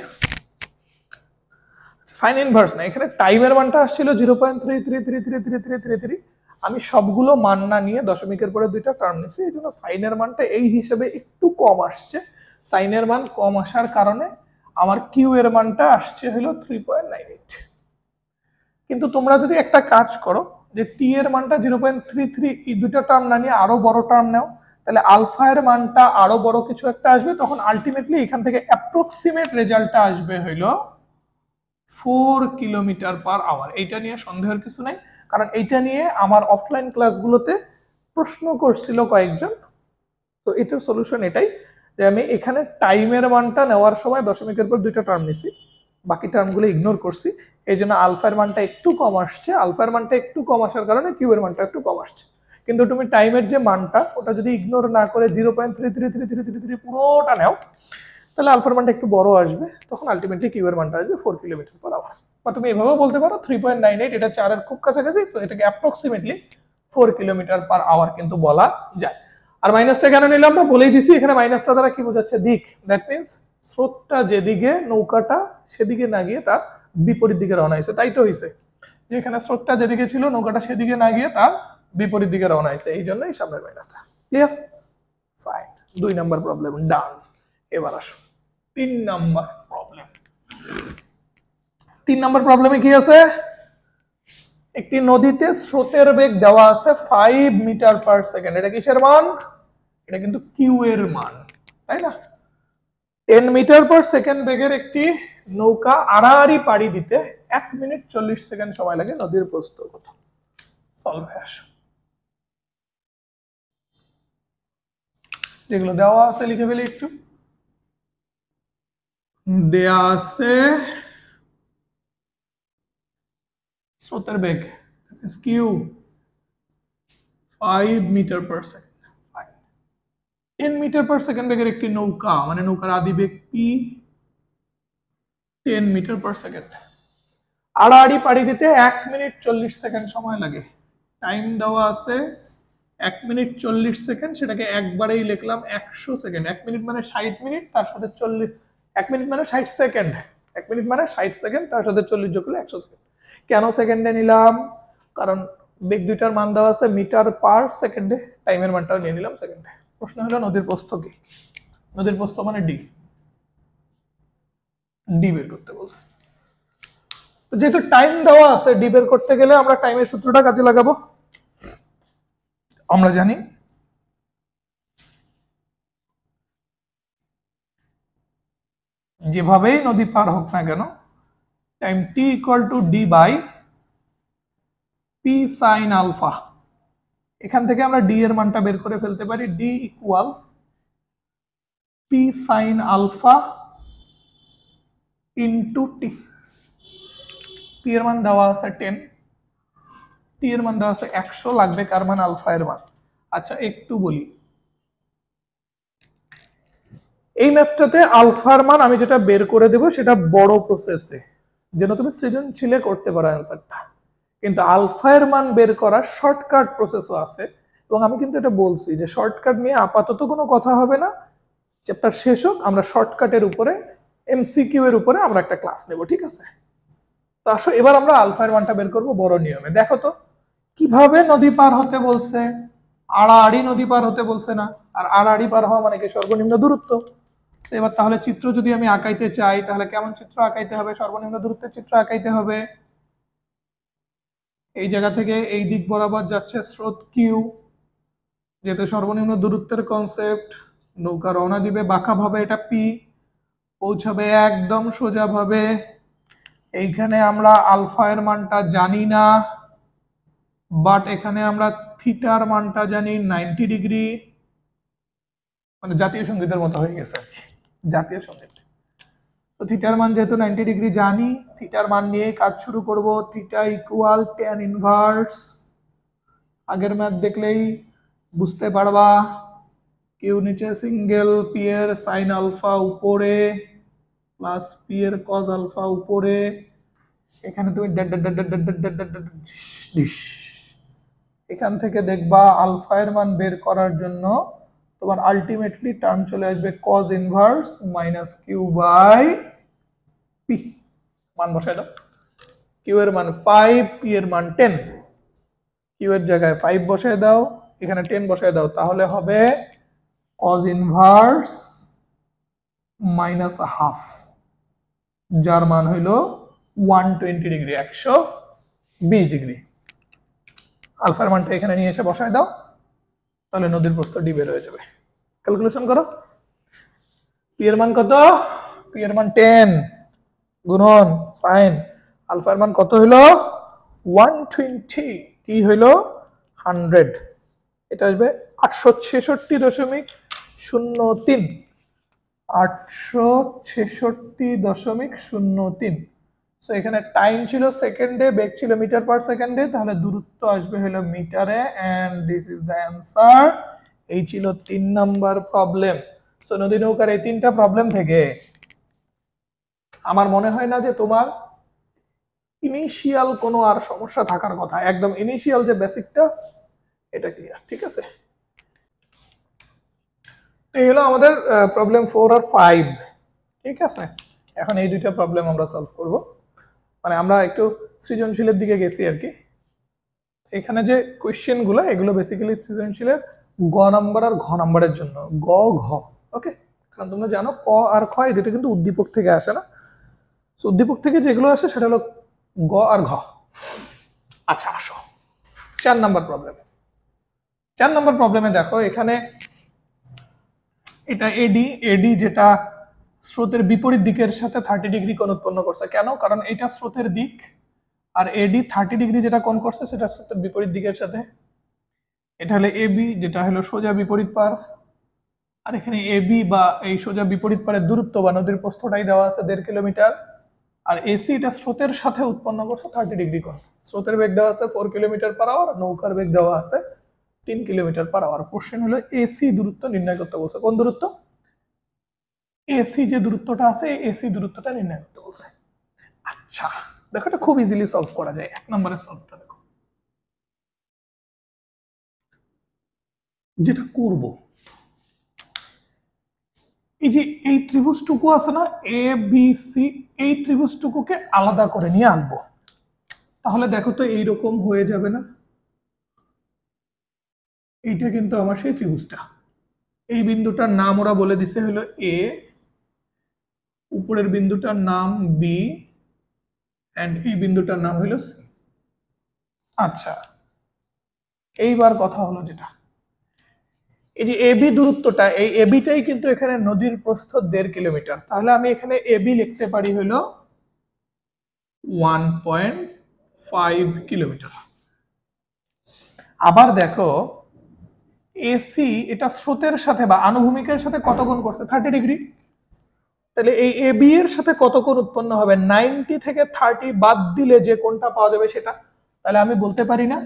Speaker 1: সাইন ইনভার্স না, এখানে টাইমের মানটা আসছিল 0.33333333, আমি সবগুলো মান না নিয়ে দশমিকের পরে 2টা টার্ম নিয়েছি, এই জন্য সাইনের মানটা এই হিসেবে একটু কম আসছে। সাইনের মান কম আসার কারণে আমার কিউ এর মানটা আসছে হলো 3.98। কিন্তু তোমরা যদি একটা কাজ করো, যে টি এর মানটা 0.33, এই 2টা টার্ম না নিয়ে আরো বড় টার্ম নাও, তাহলে আলফা এর মানটা আরো বড় কিছু একটা আসবে, তখন আলটিমেটলি এখান থেকে অ্যাপ্রক্সিমেট রেজাল্টটা আসবে হইলো 4 কিলোমিটার পার আওয়ার। এইটা নিয়ে সন্দেহের কিছু নাই, কারণ এইটা নিয়ে আমার অফলাইন ক্লাসগুলোতে প্রশ্ন করছিল কয়েকজন। তো এটার সলিউশন এটাই, যে আমি এখানে টাইমের মানটা নেওয়ার সময় দশমিকের পর 2টা টার্ম নিছি, বাকি টার্মগুলো ইগনোর করছি, এই জন্য আলফার মানটা একটু কম আসছে। আলফার মানটা একটু কম আসার কারণে কিউ এর মানটা একটু কম আসছে। কিন্তু তুমি টাইমের যে মানটা, ওটা যদি ইগনোর না করে 0.333333 পুরোটা নাও, তাহলে আলফার মানটা একটু বড় আসবে, তখন আলটিমেটলি কিউ এর মানটা আসবে 4 কিলোমিটার পার আওয়ার। বা তুমি এভাবেও বলতে পারো 3.98, এটা 4-এর খুব কাছাকাছি, তো এটাকে অ্যাপ্রক্সিমেটলি 4 কিলোমিটার পার আওয়ার কিন্তু বলা যায়। আর মাইনাসটা কেন নিলাম আমরা বলেই দিছি, এখানে মাইনাসটা দ্বারা কি বোঝাচ্ছে, দিক। দ্যাট মিন্স স্রোতটা যেদিকে, নৌকাটা সেদিকে না গিয়ে তার বিপরীত দিকে রওনা হয়েছে, তাই তো হয়েছে যে এখানে স্রোতটা যেদিকে ছিল, নৌকাটা সেদিকে না গিয়ে তার বিপরীত দিকে রওনা হয়েছে, এই জন্যই সামনের মাইনাসটা। ক্লিয়ার? ফাইন, 2 নাম্বার প্রবলেম ডান। এবার আসো 3 নাম্বার প্রবলেম। 3 নাম্বার প্রবলেমে কি আছে, একটি নদীতে স্রোতের বেগ দেওয়া আছে 5 মিটার পার সেকেন্ড। এটা কিসের মান? এটা কিন্তু কিউ এর মান, তাই না? 10 মিটার পার সেকেন্ড বেগের একটি নৌকা আড়াআড়ি পাড়ি দিতে 1 মিনিট 40 সেকেন্ড সময় লাগে, নদীর প্রস্থ কত? সলভ হয়ে আসো। যেগুলো দেওয়া আছে লিখে ফেলি একটু। দেয়া আছে স্রোতের বেগ Q 5 metre per second, 10 metre per second বেগের একটি নৌকা, মানে নৌকার আদি বেগ পি, 10 মিটার পার সেকেন্ড, আড়াআড়ি পাড়ি দিতে 1 মিনিট 40 সেকেন্ড সময় লাগে। টাইম দেওয়া আছে 1 মিনিট 40 সেকেন্ড, সেটাকে একবারেই লিখলাম 100 সেকেন্ড। 1 মিনিট মানে 60 মিনিট, তার সাথে 40, 1 মিনিট মানে 60 সেকেন্ড, 1 মিনিট মানে 60 সেকেন্ড, তার সাথে 40 যোগ করলে 100 সেকেন্ড। কেন সেকেন্ডে নিলাম? কারণ বেগ দুইটার মান দেওয়া আছে মিটার পার সেকেন্ডে, টাইমের মানটাও নিয়ে নিলাম সেকেন্ডে। প্রশ্ন হলো নদীর প্রস্থ কি? নদীর প্রস্থ মানে ডি, ডি বের করতে বলছে। যেহেতু টাইম দেওয়া আছে, ডি বের করতে গেলে আমরা টাইমের সূত্রটা কাজে লাগাবো। আমরা জানি যেভাবেই নদী পার হোক না কেন, time T equal to D by P sine alpha. এখান থেকে আমরা ডি এর মানটা বের করে ফেলতে পারি, D equal P sine alpha into T. P এর মান দেওয়া আছে 10, টি এর মান দেওয়া আছে 100, লাগবে কার মান? আলফা এর মান। আচ্ছা একটু বলি, এই ম্যাথটাতে আলফার মান আমি যেটা বের করে দেব সেটা বড় প্রসেসে, যেন তুমি সৃজনশীলে করতে পারো অ্যান্সারটা। কিন্তু আলফা এর মান বের করার শর্টকাট প্রসেসও আছে, এবং আমি কিন্তু এটা বলছি যে শর্টকাট নিয়ে আপাতত কোনো কথা হবে না, চ্যাপ্টার শেষ হোক আমরা শর্টকাটের উপরে এমসিকিউ এর উপরে আমরা একটা ক্লাস নেব, ঠিক আছে? তো আসো এবার আমরা আলফা এর মানটা বের করব বড় নিয়মে। দেখো তো কিভাবে নদী পার হতে বলছে, আড়াআড়ি নদী পার হতে বলছে না, আর আড়াআড়ি পার হওয়া মানে কি সর্বনিম্ন দূরত্ব। এবার তাহলে চিত্র যদি আমি আঁকাইতে চাই তাহলে কেমন চিত্র আঁকাইতে হবে? সর্বনিম্ন দূরত্বের চিত্র আঁকাইতে হবে। এই জায়গা থেকে এই দিক বরাবর যাচ্ছে স্রোত কিউ, যেহেতু সর্বনিম্ন দূরত্বের কনসেপ্ট, নৌকা রওনা দিবে বাঁকা ভাবে, এটা পি, পৌঁছাবে একদম সোজা ভাবে। এইখানে আমরা আলফা এর মানটা জানি না, বাট এখানে আমরা থিটার মানটা জানি 90 ডিগ্রি, মানে জাতীয় সঙ্গীতের মতো হয়ে গেছে, জাতীয় সঙ্গীত। তো থিটার মান যেহেতু 90 ডিগ্রি জানি, থিটার মান নিয়ে কাজ শুরু করব। থিটা ইকুয়াল ট্যান ইনভার্স, আগের ম্যাথ দেখলেই বুঝতে পারবা। কিউ নিচে সিঙ্গেল, পি এর সাইন আলফা উপরে প্লাস পি এর কজ আলফা উপরে। এখানে তুমি এখান থেকে দেখবা আলফা এর মান বের করার জন্য তোমার আলটিমেটলি টার্ম চলে আসবে cos inverse minus Q by P. মান বসায় দাও। কিউ এর মান 5, পি এর মান 10। কিউ এর জায়গায় 5 বসায় দাও, এখানে 10 বসায় দাও, তাহলে হবে cos ইনভার্স মাইনাস হাফ, যার মান হইল 120 ডিগ্রি, 120 ডিগ্রি। আলফার মানটা এখানে নিয়ে এসে বসায় দাও, তাহলে নদীর প্রস্থ ডি বের হয়ে যাবে। ক্যালকুলেশন করো। পি এর মান কত? পি এর মান 10 গুণন সাইন আলফার মান কত হইলো? 120, টি হইলো 100, এটা আসবে 866.03, 866.03। সো এখানে টাইম ছিল সেকেন্ডে, বেগ ছিল মিটার পার সেকেন্ডে, তাহলে দূরত্ব আসবে হলো মিটারে, and this is the answer. এই ছিল 3 নাম্বার প্রবলেম। সো নদী নৌকার এই 3টা প্রবলেম থেকে আমার মনে হয় না যে তোমার ইনিশিয়াল কোনো আর সমস্যা থাকার কথা, একদম ইনিশিয়াল যে বেসিকটা এটা ক্লিয়ার, ঠিক আছে? এই হলো আমাদের প্রবলেম 4 আর 5, ঠিক আছে? এখন এই দুইটা প্রবলেম আমরা সলভ করব, মানে আমরা একটু সৃজনশীলের দিকে গেছি আর কি। এখানে যে কোশ্চেন গুলো এগুলো বেসিক্যালি সৃজনশীলের গ নাম্বার আর ঘ নাম্বারের জন্য, গ ঘ, ওকে? কারণ তোমরা জানো ক আর খ এই দুটো কিন্তু উদ্দীপক থেকে আসে না, উদ্দীপক থেকে যেগুলো আসে সেটা হলো গ আর ঘ। আচ্ছা আসো 4 নাম্বার প্রবলেমে। 4 নাম্বার প্রবলেমে দেখো এখানে এটা এডি, এডি যেটা স্রোতের বিপরীত দিকের সাথে 30 ডিগ্রি কোণ উৎপন্ন করছে। কেন? কারণ এটা স্রোতের দিক, আর এডি 30 ডিগ্রি যেটা কোণ করছে সেটা স্রোতের বিপরীত দিকের সাথে। এটা হলো এবি, যেটা হলো সোজা বিপরীত পার, আর এখানে এবি বা এই সোজা বিপরীত পারের দূরত্ব বা নদীর প্রস্থটাই দেওয়া আছে 1.5 কিলোমিটার, আর এসি এটা স্রোতের সাথে উৎপন্ন করছে 30 ডিগ্রি কোণ। স্রোতের বেগ দেওয়া আছে 4 কিলোমিটার পার আওয়ার, নৌকার বেগ দেওয়া আছে 3 কিলোমিটার পার আওয়ার। কোশ্চেন হলো এসি দূরত্ব নির্ণয় করতে বলছে। কোন দূরত্ব? এসি যে দূরত্বটা আছে এসি দূরত্বটা নির্ণয় করতে বলছে। আচ্ছা দেখো এটা খুব ইজিলি সলভ করা যায়। 1 নম্বরের সলভটা দেখো, যেটা করব এই যে এই ত্রিভুজটুকু আছে না এ বি সি, এই ত্রিভুজটুকুকে আলাদা করে নিয়ে আনবো, তাহলে দেখো তো এইরকম হয়ে যাবে না? এইটা কিন্তু আমার সেই ত্রিভুজটা, এই বিন্দুটার নাম ওরা বলে দিছে হলো এ, উপরের বিন্দুটার নাম বি, এন্ড এই বিন্দুটার নাম হলো সি। আচ্ছা এইবার কথা হলো যেটা, এই যে এবি দূরত্বটা, এই এবিটাই কিন্তু এখানে নদীর প্রস্থ 1.5 কিলোমিটার, তাহলে আমি এখানে এবি লিখতে পারি হলো 1.5 কিলোমিটার। আবার দেখো এসি এটা স্রোতের সাথে বা আনুভূমিকের সাথে কত কোণ করছে? 30 ডিগ্রি। তাহলে এই এবি এর সাথে কত কোণ উৎপন্ন হবে? 90 থেকে 30 বাদ দিলে যে কোণটা পাওয়া যাবে সেটা। তাহলে আমি বলতে পারি না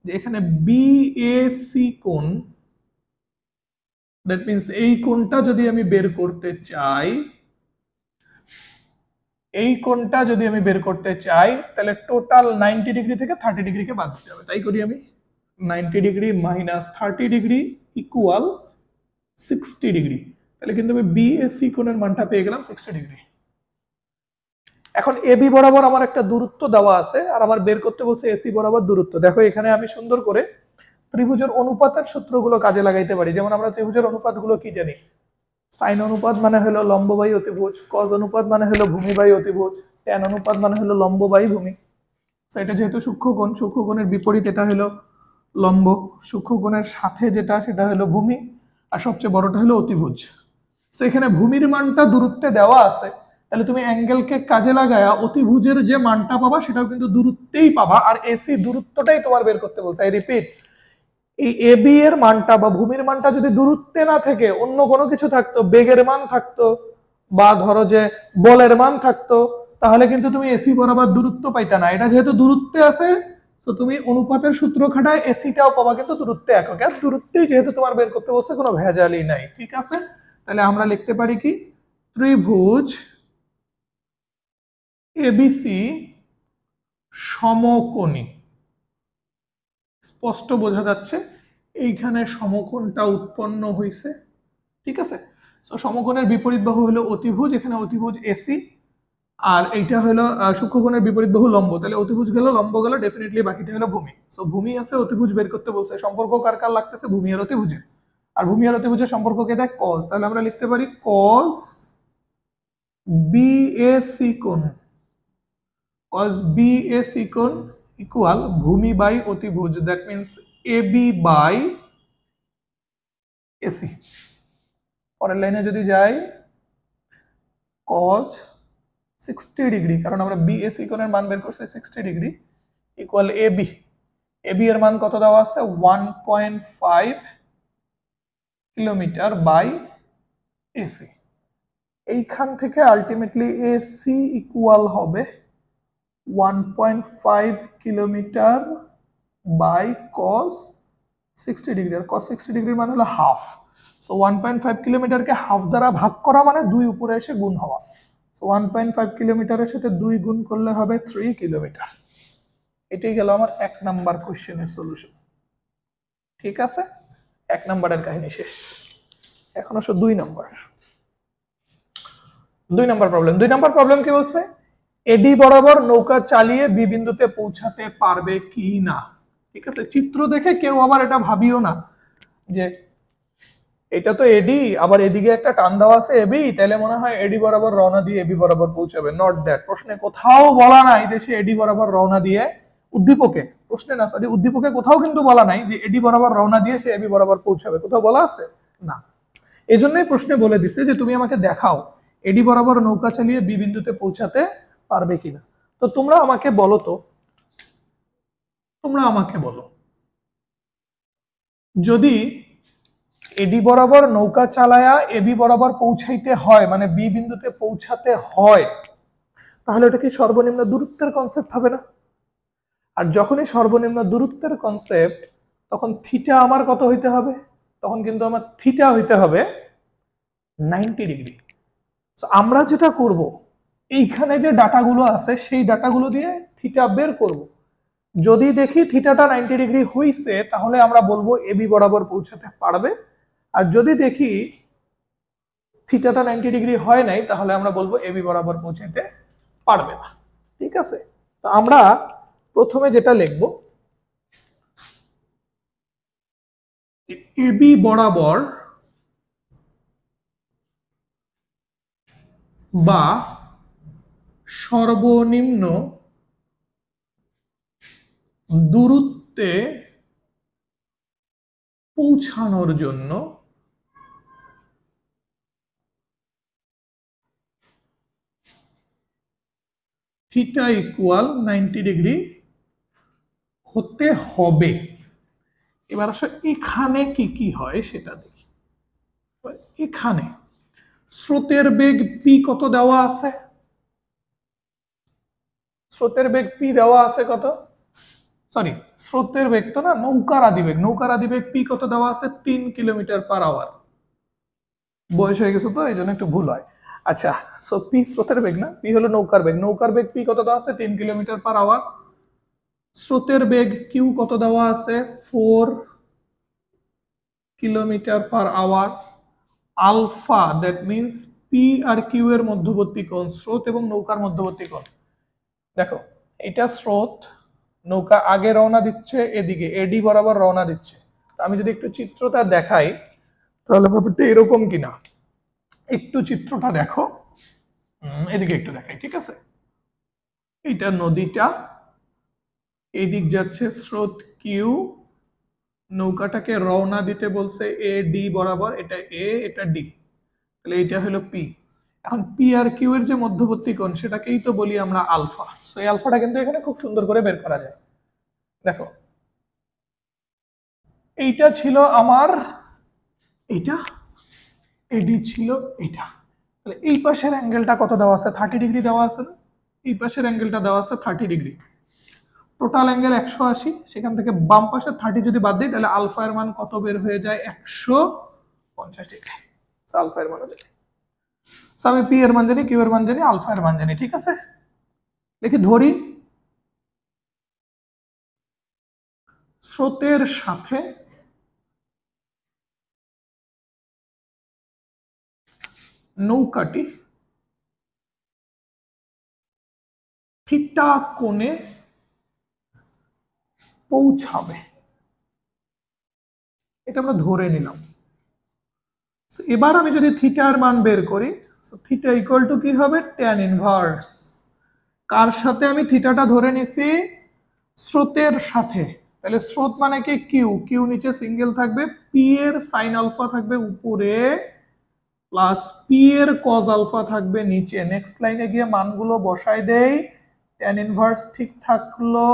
Speaker 1: যে এখানে বিএসি কোণ, দ্যাট মিন্স এই কোণটা যদি আমি বের করতে চাই এই কোণটা যদি আমি বের করতে চাই তাহলে টোটাল 90 ডিগ্রি থেকে 30 ডিগ্রিকে বাদ দিতে হবে। তাই করি আমি, 90 degree minus 30 degree equal 60 degree. তাহলে কিন্তু আমি বিএসি কোণের মানটা পেয়ে গেলাম 60 ডিগ্রি। এখন এবি বরাবর আমার একটা দূরত্ব দেওয়া আছে আর আমার বের করতে বলছে এসি বরাবর দূরত্ব। দেখো এখানে আমি সুন্দর করে ত্রিভুজের অনুপাতের সূত্রগুলো কাজে লাগাইতে পারি। যেমন আমরা ত্রিভুজের অনুপাতগুলো কি জানি, সাইন অনুপাত মানে হলো লম্ব বাই অতিভুজ, কজ অনুপাত মানে হলো ভূমি বাই অতিভুজ, ট্যান অনুপাত মানে হলো লম্ব বাই ভূমি। এটা যেহেতু সূক্ষ্মকোণ, সূক্ষ্মকোণের বিপরীত এটা হলো লম্ব, সূক্ষ্মকোণের সাথে যেটা সেটা হলো ভূমি, আর সবচেয়ে বড়টা হলো অতিভুজ। তো এখানে ভূমির মানটা দূরত্বে দেওয়া আছে, তাহলে তুমি অ্যাঙ্গেলকে কাজে লাগায়া অতিভুজের যে মানটা পাবা সেটাও কিন্তু দূরত্বেই পাবা, আর এসি দূরত্বটাই তোমার বের করতে বলছে। আই রিপিট, এই এবি এর মানটা বা ভূমির মানটা যদি দূরত্বে না থেকে অন্য কোনো কিছু থাকতো, বেগের মান থাকতো বা ধরো যে বলের মান থাকতো, তাহলে কিন্তু তুমি এসি বরাবর দূরত্ব পাইতা না। এটা যেহেতু দূরত্বে আছে, তো তুমি অনুপাতের সূত্র খাটায় এসিটাও পাবা কিন্তু দূরত্বে একক। আর দূরত্বেই যেহেতু তোমার বের করতে বলছে, কোনো ভেজালই নাই। ঠিক আছে, তাহলে আমরা লিখতে পারি কি, ত্রিভুজ এবিসি সমকোণী। স্পষ্ট বোঝা যাচ্ছে এইখানে সমকোণটা উৎপন্ন হয়েছে। ঠিক আছে, তো সমকোণের বিপরীত বাহু হলো অতিভুজ, এখানে অতিভুজ এসি, আর এইটা হলো সূক্ষ্মকোণের বিপরীত বাহু লম্ব। তাহলে অতিভুজ গেল, লম্ব গেল, ডেফিনেটলি বাকিটা হলো ভূমি। সো ভূমি আছে, অতিভুজ বের করতে বলছে, সম্পর্ক কার কার লাগতেছে, ভূমি আর অতিভুজের। আর ভূমি আর অতিভুজের সম্পর্ককে দেখ কজ, তাহলে আমরা লিখতে পারি কজ বিএসি কোণ, cos BAC কোণ ইকুয়াল ভূমি বাই অতিভুজ, that means AB by AC। পরের লাইনে যদি যাই, cos 60 ডিগ্রি, কারণ আমরা BAC কোণের মান বের করছি 60 ডিগ্রি, ইকুয়াল AB। AB এর মান কত দেওয়া আছে, 1.5 কিলোমিটার বাই AC। এইখান থেকে আলটিমেটলি AC ইকুয়াল হবে 1.5 কিলোমিটার বাই cos 60 ডিগ্রি, আর cos 60 ডিগ্রির মানে হলো হাফ। সো 1.5 কিলোমিটারকে হাফ দ্বারা ভাগ করা মানে 2 উপরে এসে গুণ হওয়া। সো 1.5 কিলোমিটারের সাথে 2 গুণ করলে হবে 3 কিলোমিটার। এটাই গেল আমার 1 নাম্বার কোশ্চেনের সলিউশন। ঠিক আছে, 1 নাম্বারের কাহিনী শেষ। এখন আসো 2 number. 2 number problem. 2 number problem কি বলছে, এডি বরাবর নৌকা চালিয়ে বি বিন্দুতে পৌঁছাতে পারবে কি না। ঠিক আছে, চিত্র দেখে কেউ আবার এটা ভাবিও না যে এটা তো এডি, আবার এদিকে একটা টান দেওয়া আছে এবি, তাহলে মনে হয় এডি বরাবর রওনা দিয়ে এবি বরাবর পৌঁছাবে। নট দ্যাট, প্রশ্নে কোথাও বলা নাই যে সে এডি বরাবর রওনা দিয়ে, উদ্দীপকে, প্রশ্নে না সরি, উদ্দীপকে কোথাও কিন্তু বলা নাই যে এডি বরাবর রওনা দিয়ে সে এবি বরাবর পৌঁছাবে। কোথাও বলা আছে না। এজন্যই প্রশ্নে বলে দিছে যে তুমি আমাকে দেখাও এডি বরাবর নৌকা চালিয়ে বি বিন্দুতে পৌঁছাতে পারবে কিনা। তো তোমরা আমাকে বলো, যদি এডি বরাবর নৌকা চালায়া এবি বরাবর পৌঁছাইতে হয়, মানে বি বিন্দুতে পৌঁছাতে হয়, তাহলে ওটা কি সর্বনিম্ন দূরত্বের কনসেপ্ট হবে না? আর যখনই সর্বনিম্ন দূরত্বের কনসেপ্ট, তখন থিটা আমার কত হইতে হবে, তখন কিন্তু আমার থিটা হইতে হবে 90 ডিগ্রি। আমরা যেটা করব, এইখানে যে ডাটাগুলো আছে সেই ডাটাগুলো দিয়ে থিটা বের করব। যদি দেখি থিটাটা 90 ডিগ্রি হইছে, তাহলে আমরা বলবো এবি বরাবর পৌঁছাতে পারবে। আর যদি দেখি থিটাটা 90 ডিগ্রি হয় নাই, তাহলে আমরা বলবো এবি বরাবর পৌঁছাতে পারবে না। ঠিক আছে, তো আমরা প্রথমে যেটা লিখব, এবি বরাবর বা সর্বনিম্ন দূরত্বে পৌঁছানোর জন্য থিটা ইকুয়াল 90 ডিগ্রি হতে হবে। এবার আসলে এখানে কি কি হয় সেটা দেখি। এখানে স্রোতের বেগ পি কত দেওয়া আছে, স্রোতের বেগ পি দেওয়া আছে কত, সরি স্রোতের বেগ তো না, নৌকার আদিবেগ, নৌকার আদিবেগ পি কত দেওয়া আছে, 3 কিলোমিটার পার আওয়ার। বয়স হয়ে গেছে তো এই জন্য একটু ভুল হয়। আচ্ছা, সো পি স্রোতের বেগ না, পি হলো নৌকার বেগ। নৌকার বেগ পি কত দেওয়া আছে? 10 কিলোমিটার/আওয়ার। স্রোতের বেগ কিউ কত দেওয়া আছে? 4 kilometre hour. Alpha, that means P আর কিউ এর মধ্যবর্তী কোণ, স্রোত এবং নৌকার মধ্যবর্তী কোণ। দেখো, এটা স্রোত, নৌকা আগে রওনা দিচ্ছে এদিকে, এডি বরাবর রওনা দিচ্ছে। আমি যদি একটু চিত্রটা দেখাই তাহলে ব্যাপারটা এরকম কিনা, একটু চিত্রটা দেখো। এদিকে একটু দেখাই, ঠিক আছে? এটা নদীটা, এদিক যাচ্ছে স্রোত কিউ, নৌকাটাকে রওনা দিতে বলছে এ ডি বরাবর, এটা এ এটা ডি, তাহলে এটা হলো পি। এখন পি আর কিউ এর যে মধ্যবর্তী কোণ সেটাকেই তো বলি আমরা আলফা। সো এই আলফাটা কিন্তু এখানে খুব সুন্দর করে বের করা যায়। দেখো, এইটা ছিল আমার, এইটা এডি ছিল এটা, তাহলে এই পাশের অ্যাঙ্গেলটা কত দেওয়া আছে? 30 ডিগ্রি দেওয়া আছে না? এই পাশের অ্যাঙ্গেলটা দেওয়া আছে 30 ডিগ্রি। টোটাল অ্যাঙ্গেল 180, সেখান থেকে বাম পাশে 30 যদি বাদ দিই তাহলে আলফা এর মান কত বের হয়ে যায়? 150 ডিগ্রি। আলফা এর মান জানি, আমি পি এর মান জানি, কিউ এর মান জানি, আলফা এর মান জানি, ঠিক আছে? দেখি ধরি, স্রোতের সাথে নৌকাটি থিটা কোণে পৌঁছাবে, এটা আমরা ধরে নিলাম। এবার আমি যদি থিটার মান বের করি, থিটা ইকুয়াল টু কি হবে? Tan inverse. কার সাথে আমি থিটাটা ধরে নিছি? স্রোতের সাথে। তাহলে স্রোত মানে কি? কিউ, কিউ নিচে সিঙ্গেল থাকবে, পি এর সাইন আলফা থাকবে উপরে, প্লাস পি এর কজ আলফা থাকবে নিচে। নেক্সট লাইনে গিয়ে মানগুলো বসাই দেই, ট্যান ইনভার্স ঠিক থাকলো।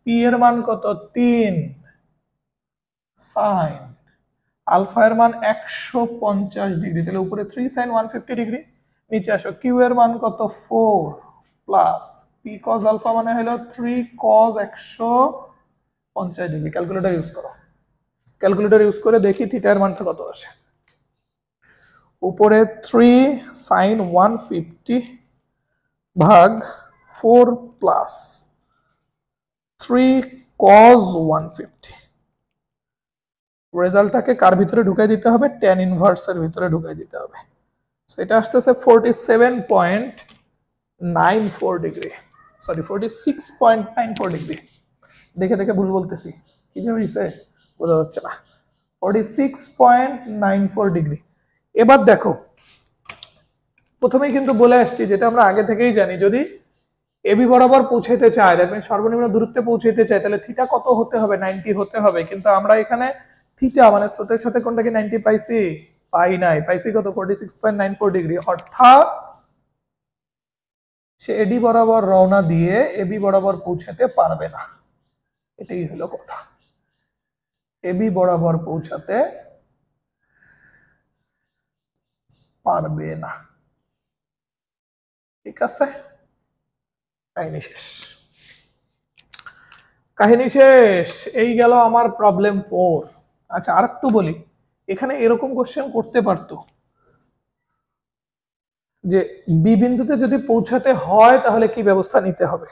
Speaker 1: পি এর মান কত? 3 সাইন আলফা এর মান 150 ডিগ্রি, তাহলে উপরে 3 সাইন 150 ডিগ্রি। নিচে আসো, কিউ এর মান কত? 4 প্লাস পি কজ আলফা মানে হলো 3 কজ 150 ডিগ্রি। ক্যালকুলেটর ইউজ করো, ক্যালকুলেটর ইউজ করে দেখি থিটার মানটা কত আসে। উপরে 3 সাইন 150 ভাগ 4 প্লাস 3 কজ 150। রেজাল্টটাকে কার ভিতরে ঢুকাই দিতে হবে? ট্যান ইনভার্সের ভিতরে ঢুকাই দিতে হবে। এটা আসতেছে 47.94 ডিগ্রি, সরি 46.94 ডিগ্রি। দেখে দেখে ভুল বলতেছি, কি যে হয়েছে বোঝা যাচ্ছে না। 46.94 ডিগ্রি। এবার দেখো, প্রথমেই কিন্তু বলে আসছি যেটা আমরা আগে থেকেই জানি, যদি এবি বরাবর পৌঁছাইতে চায়, দ্যাট মিন্স সর্বনিম্ন দূরত্বে পৌঁছাইতে চায়, তাহলে থিটা কত হতে হবে? 90 হতে হবে। কিন্তু আমরা এখানে থিটা মানে স্রোতের সাথে কোনটা কি 90 পাইছি? পাই নাই, পাইছি কত? 46.94 ডিগ্রি। অর্থাৎ সে এডি বরাবর রওনা দিয়ে এবি বরাবর পৌঁছাতে পারবে না, এটাই হলো কথা। এবি বরাবর পৌঁছাতে পারবে না, ঠিক আছে? কাহিনী শেষ, কাহিনী শেষ। এই গেল আমার প্রবলেম 4। আচ্ছা, আর একটু বলি, এখানে এরকম কোশ্চেন করতে পারতো যে বি বিন্দুতে যদি পৌঁছাতে হয় তাহলে কি ব্যবস্থা নিতে হবে।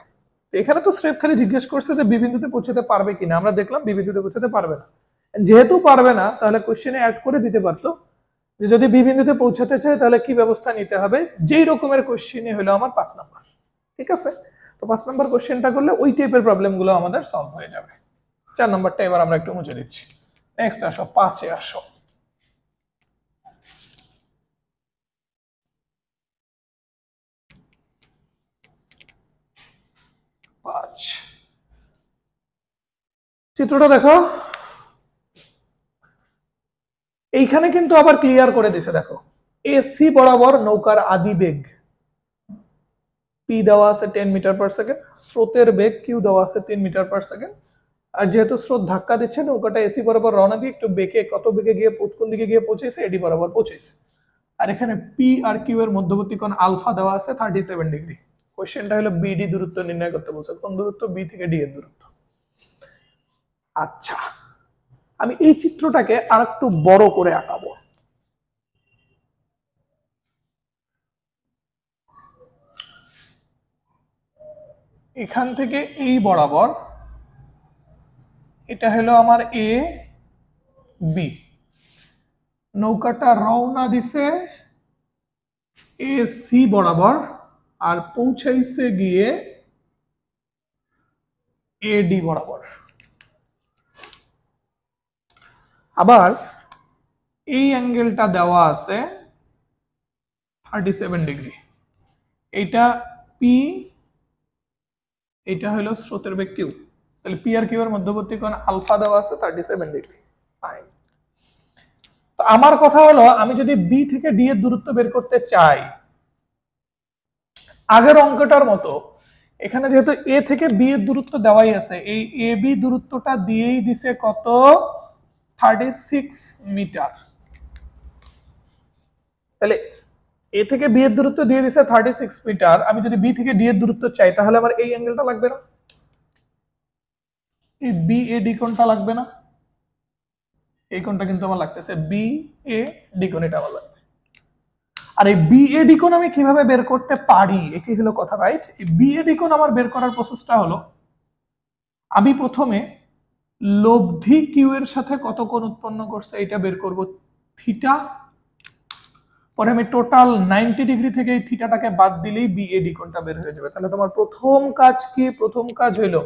Speaker 1: এখানে তো স্রেফ খালি জিজ্ঞেস করছে যে বি বিন্দুতে পৌঁছাতে পারবে কিনা, আমরা দেখলাম বি বিন্দুতে পৌঁছাতে পারবে না। যেহেতু পারবে না, তাহলে কোশ্চেনে অ্যাড করে দিতে পারতো যে যদি বি বিন্দুতে পৌঁছাতে চায় তাহলে কি ব্যবস্থা নিতে হবে। যেই রকমের কোশ্চেনই হলো আমার 5 নাম্বার, ঠিক আছে? তো 5 নাম্বার কোশ্চেনটা করলে ওই টাইপের প্রবলেমগুলো আমাদের সলভ হয়ে যাবে। 4 নাম্বারটা এবার আমরা একটু মুছে দিচ্ছি। নেক্সট আসো, 5-এ আসো। 5 চিত্রটা দেখো, এইখানে কিন্তু আবার ক্লিয়ার করে দিছে। দেখো, এসি বরাবর নৌকার আদি বেগ পি দেওয়া আছে 10 মিটার পার সেকেন্ড, স্রোতের বেগ কিউ দেওয়া আছে 3 মিটার পার সেকেন্ড। আর যেহেতু স্রোত ধাক্কা দিচ্ছে, নৌকাটা এসি বরাবর রওনা দিয়ে একটু বেগে, কত বেগে গিয়ে কোন দিকে গিয়ে পৌঁছেছে? এডি বরাবর পৌঁছেছে। আর এখানে পি আর কিউ এর মধ্যবর্তী কোণ আলফা দেওয়া আছে 37 ডিগ্রি। কোশ্চেনটা হলো বিডি দূরত্ব নির্ণয় করতে বলছে। কোন দূরত্ব? বি থেকে ডি এর দূরত্ব। আচ্ছা, আমি এই চিত্রটাকে আর একটু বড় করে আঁকাবো। এখান থেকে এই বরাবর এটা হলো আমার এ বি, নৌকাটা রওনা দিছে এ সি বরাবর আর পৌঁছাইছে গিয়ে এ ডি বরাবর। আবার এই অ্যাঙ্গেলটা দেওয়া আছে 37 ডিগ্রি, এইটা পি, এটা হলো স্রোতের বেগ কিউ, তাহলে পি আর কিউ এর মধ্যবর্তী কোণ আলফা দেওয়া আছে 37 ডিগ্রি। ফাইন। তো আমার কথা হলো আমি যদি বি থেকে ডি এর দূরত্ব বের করতে চাই, আগের অঙ্কটার মতো এখানে যেহেতু এ থেকে বি এর দূরত্ব দেওয়াই আছে, এই এ বি দূরত্বটা দিয়েই দিছে কত 36 মিটার। তাহলে এ থেকে বি এর দূরত্ব দিয়ে দিছে 36 মিটার, আমি যদি বি থেকে ডি এর দূরত্ব চাই তাহলে আমার এই অ্যাঙ্গেলটা লাগবে না, এই বি এ ডি কোণটা লাগবে না, এই কোণটা কিন্তু আমার লাগতেছে বি এ ডি কোণ, এটা আমার লাগবে। আর এই বি এ ডি কোণ আমি কিভাবে বের করতে পারি, এটাই হলো কথা, রাইট? এই বি এ ডি কোণ আমার বের করার প্রসেসটা হলো আমি প্রথমে লব্ধি কিউ এর সাথে কত কোণ উৎপন্ন করছে এটা বের করব, থিটা, পরে আমি টোটাল 90 ডিগ্রি থেকে এই থিটাটাকে বাদ দিলেই বি এ ডি কোণটা বের হয়ে যাবে। তাহলে তোমার প্রথম কাজ কি? প্রথম কাজ হলো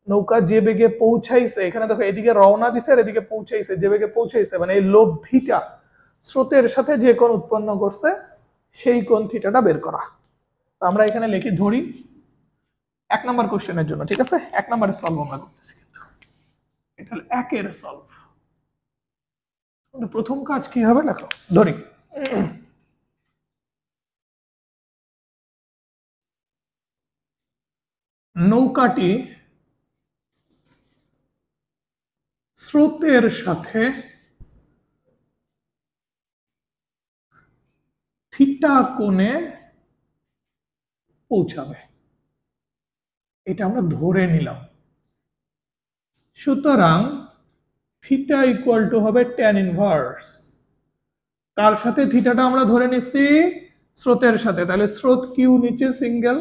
Speaker 1: নৌকা যে বেগে পৌঁছাইছে, এখানে দেখো এদিকে রওনা দিছে আর এদিকে পৌঁছাইছে, যে বেগে পৌঁছাইছে মানে এই লব্ধিটা স্রোতের সাথে যে কোণ উৎপন্ন করছে সেই কোণ থিটাটা বের করা। তো আমরা এখানে লিখি ধরি 1 নম্বর কোশ্চেনের জন্য, ঠিক আছে? 1 নম্বরের সলভ আমরা করতেছি, কিন্তু এটা হলো 1 এর সলভ। প্রথম কাজ কি হবে দেখো, ধরি নৌকাটি স্রোতের সাথে থিটা কোণে পৌঁছাবে, এটা আমরা ধরে নিলাম। সুতরাং থিটা ইকুয়াল টু হবে tan ইনভার্স, কার সাথে? থিটাটা আমরা ধরে নিছি স্রোতের সাথে, তাহলে স্রোত কিউ নিচে সিঙ্গেল,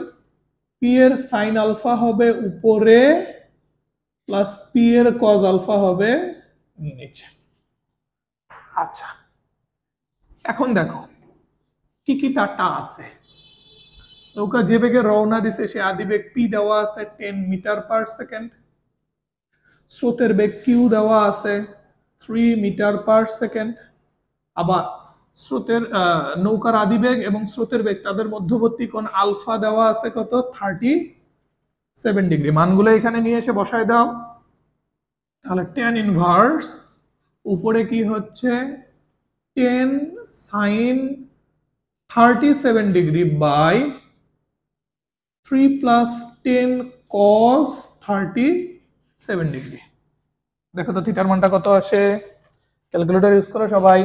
Speaker 1: পি এর সাইন আলফা হবে উপরে প্লাস পি এর কজ আলফা হবে নিচে। আচ্ছা, এখন দেখো কি কি ডাটা আছে। নৌকা যে বেগে রওনা দিছে সে আদিবেগ পি দেওয়া আছে 10 মিটার পার সেকেন্ড, স্রোতের বেগ কিউ দেওয়া আছে 3 মিটার পার সেকেন্ড, আবার স্রোতের নৌকার আদিবেগ এবং স্রোতের বেগ তাদের মধ্যবর্তী কোণ আলফা দেওয়া আছে কত 37 ডিগ্রি। মানগুলো এখানে নিয়ে এসে বসায় দাও, তাহলে tan ইনভার্স উপরে কি হচ্ছে 10 sin 37 degree by 3 plus 10 cos 37 degree. দেখো তো থিটার মানটা কত আসে, ক্যালকুলেটর ইউজ করো সবাই।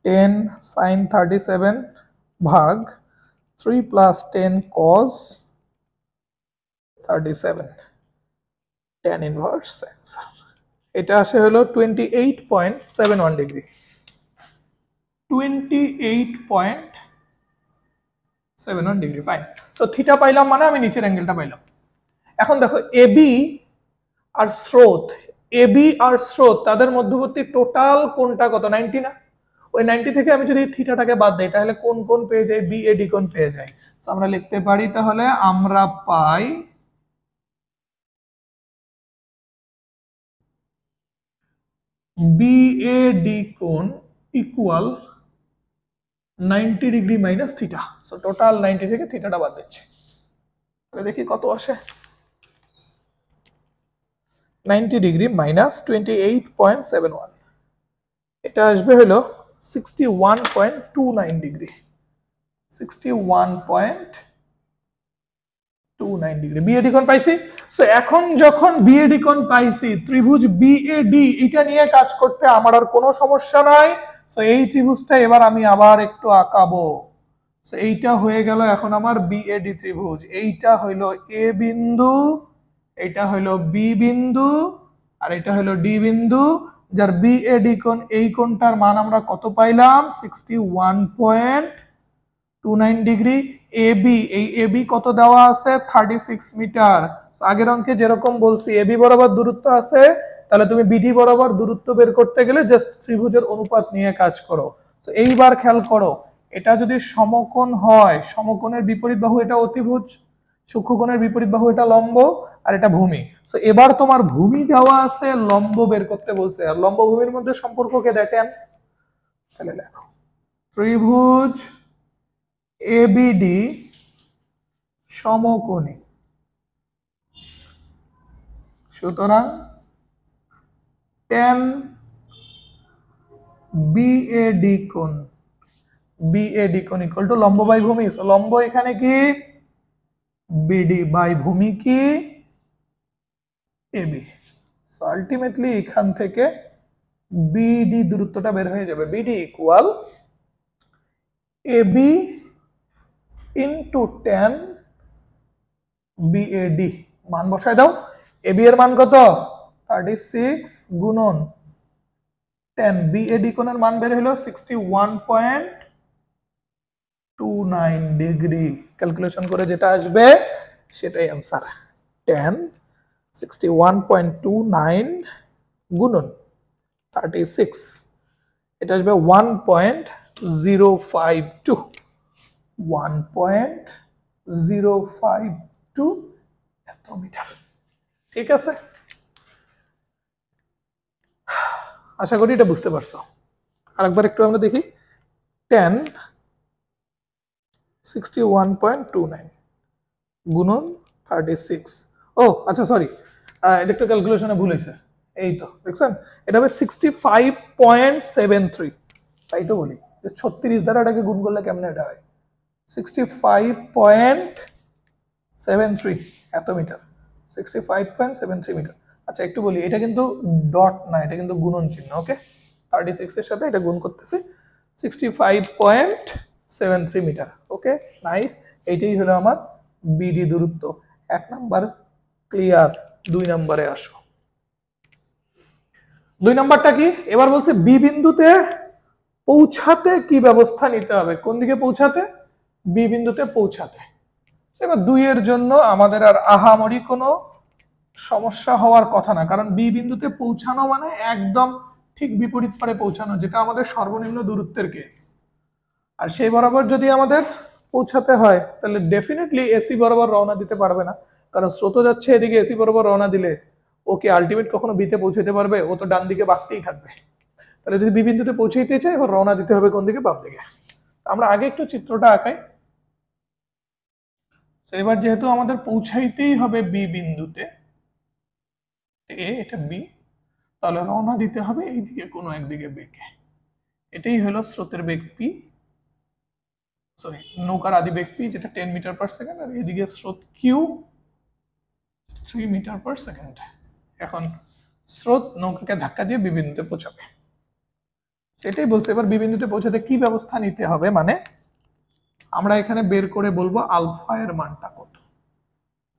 Speaker 1: 10 sin 37 ভাগ 3 plus 10 cos 37, tan inverse answer এটা আসে হলো 28.71 degree, 28.71 degree. Fine. So theta পাইলাম মানে আমি নিচের অ্যাঙ্গেলটা পাইলাম। এখন দেখো এবি আর স্রোত, এবি আর স্রোত তাদের মধ্যবর্তী টোটাল কোণটা কত 90 না? ওই 90 থেকে আমি যদি থিটাটাকে বাদ দেই তাহলে কোন কোণ পেয়ে যাই? বি এ ডি কোণ পেয়ে যাই। সো আমরা লিখতে পারি তাহলে আমরা পাই বি এ ডি কোণ equal 90 degree minus theta. So total 90 থেকে থিটাটা বাদ দিচ্ছি, তাহলে দেখি কত আসে। 90 ডিগ্রি মাইনাস 28.71, এটা আসবে হলো 61.29 ডিগ্রি, 61.29 ডিগ্রি বিএডি কোণ পাইছি। সো এখন যখন বিএডি কোণ পাইছি, ত্রিভুজ বিএডি এটা নিয়ে কাজ করতে আমার আর কোনো সমস্যা নাই। সো এই ত্রিভুজটা এবার আমি আবার একটু আঁকাবো। সো এইটা হয়ে গেল এখন আমার বিএডি ত্রিভুজ, এইটা হইলো এ বিন্দু, এটা হইলো বি বিন্দু, আর এটা হলো ডি বিন্দু, যার বিএডি কোণ এই কোণটার মান আমরা কত পাইলাম 61.29 ডিগ্রি। এবি, এই এবি কত দেওয়া আছে 36 মিটার, আগের অঙ্কে যেরকম বলছি এবি বরাবর দূরত্ব আছে, তাহলে তুমি বিডি বরাবর দূরত্ব বের করতে গেলে জাস্ট ত্রিভুজের অনুপাত নিয়ে কাজ করো। তো এইবার খেয়াল করো, এটা যদি সমকোণ হয়, সমকোণের বিপরীত বাহু এটা অতিভুজ, সূক্ষ্মকোণের বিপরীত বাহু এটা লম্ব, আর এটা ভূমি। তো এবার তোমার ভূমি দেওয়া আছে, লম্ব বের করতে বলছে, আর লম্ব ভূমির মধ্যে সম্পর্ককে দেখেন। তাহলে দেখো ত্রিভুজ এবিডি সমকোণী, সুতরাং tan BAD কোণ, BAD কোণ ইকুয়াল টু লম্ব বাই ভূমি। লম্ব এখানে কি BD বাই ভূমি কি AB। সো আলটিমেটলি এখান থেকে BD দূরত্বটা বের হয়ে যাবে, BD equal AB into tan BAD। মান বসায় দাও, AB এর মান কত 36 গুণন tan BAD কোণের মান বের হলো 61.29 ডিগ্রি। ক্যালকুলেশন করে যেটা আসবে সেটাই आंसर। tan 61.29 গুণন 36, এটা আসবে 1.052, 1.052 এত মিটার। ঠিক আছে, আশা করি এটা বুঝতে পারছো। আরেকবার একটু আমরা দেখি, tan 61.29 গুণন 36। ও আচ্ছা সরি, এটা একটু ক্যালকুলেশনে ভুল হয়েছে, এই তো দেখছেন এটা হবে 65.73। তাই তো বলি যে 36 দ্বারা এটাকে গুণ করলে কেমনে এটা হয় 65.73 এত মিটার, 65.73 মিটার। আচ্ছা একটু বলি, এটা কিন্তু ডট না, এটা কিন্তু গুণন চিহ্ন। ওকে, 36 এর সাথে এটা গুণ করতেছি, 65.73 মিটার। ওকে নাইস, এইটাই হলো আমার বিডি দূরত্ব। 1 নাম্বার ক্লিয়ার। 2 নম্বরে আসো। 2 নাম্বারটা কি, এবার বলছে বি বিন্দুতে পৌঁছাতে কি ব্যবস্থা নিতে হবে। কোন দিকে পৌঁছাতে, বি বিন্দুতে পৌঁছাতে। এবার 2 এর জন্য আমাদের আর আহামরি কোনো সমস্যা হওয়ার কথা না, কারণ বি বিন্দুতে পৌঁছানো মানে একদম ঠিক বিপরীত পারে পৌঁছানো, যেটা আমাদের সর্বনিম্ন দূরত্বের কেস। আর সেই বরাবর যদি আমাদের পৌঁছাতে হয় তাহলে ডেফিনেটলি এসি বরাবর রওনা দিতে পারবে না, কারণ স্রোত যাচ্ছে এদিকে, এসি বরাবর রওনা দিলে ওকে আলটিমেট কখনো বিতে পৌঁছাতে পারবে, ও তো ডান দিকে বাঁকতেই থাকবে। তাহলে যদি বি বিন্দুতে পৌঁছাইতে চাই, এবার রওনা দিতে হবে কোন দিকে, বাম দিকে। আমরা আগে একটু চিত্রটা আঁকাই। এবার যেহেতু আমাদের পৌঁছাইতেই হবে বি বিন্দুতে, এটা বি, তাহলে রওনা দিতে হবে এইদিকে কোনো একদিকে বেঁকে। এটাই হলো স্রোতের বেগ পি, সরি নৌকার আদি বেগ পি, যেটা 10 মিটার পার সেকেন্ড, আর এদিকে স্রোত কিউ 3 মিটার পার সেকেন্ড। এখন স্রোত নৌকাকে ধাক্কা দিয়ে বি বিন্দুতে পৌঁছাবে, সেটাই বলছে। এবার বি বিন্দুতে পৌঁছাতে কি ব্যবস্থা নিতে হবে, মানে আমরা এখানে বের করে বলবো আলফা এর মানটা কত।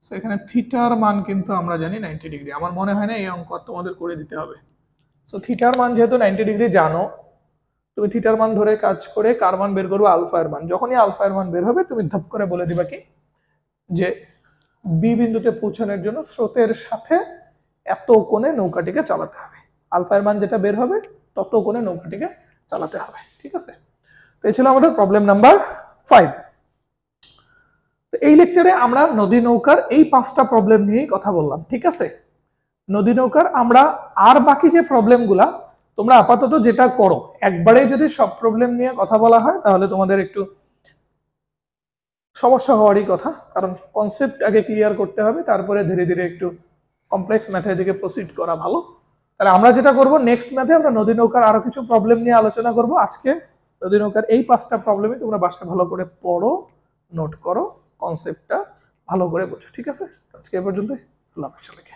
Speaker 1: সো এখানে থিটার মান কিন্তু আমরা জানি 90 ডিগ্রি। আমার মনে হয় না এই অঙ্ক তোমাদের করে দিতে হবে। সো থিটার মান যেহেতু 90 ডিগ্রি জানো, তুমি থিটার মান ধরে কাজ করে কার মান বের করবে, আলফা এর মান। যখনই আলফা এর মান বের হবে তুমি ধপ করে বলে দিবা কি যে বি বিন্দুতে পৌঁছানোর জন্য স্রোতের সাথে এত কোণে নৌকাটিকে চালাতে হবে। আলফা এর মান যেটা বের হবে তত কোণে নৌকাটিকে চালাতে হবে। ঠিক আছে, তো এই ছিল আমাদের প্রবলেম নাম্বার 5। এই লেকচারে আমরা নদী নৌকার এই 5টা প্রবলেম নিয়েই কথা বললাম। ঠিক আছে, নদী নৌকার আমরা আর বাকি যে প্রবলেমগুলা তোমরা আপাতত যেটা করো, একবারে যদি সব প্রবলেম নিয়ে কথা বলা হয় তাহলে তোমাদের একটু সমস্যা হওয়ারই কথা, কারণ কনসেপ্ট আগে ক্লিয়ার করতে হবে, তারপরে ধীরে ধীরে একটু কমপ্লেক্স ম্যাথের দিকে প্রসিড করা ভালো। তাহলে আমরা যেটা করব, নেক্সট ম্যাথে আমরা নদী নৌকার আরো কিছু প্রবলেম নিয়ে আলোচনা করব। আজকে নদী নৌকার এই 5টা প্রবলেমই তোমরা বাসায় ভালো করে পড়ো, নোট করো, কনসেপ্টটা ভালো করে বোঝো। ঠিক আছে, আজকে এ পর্যন্ত। আল্লাহ হাফেজ সবাইকে।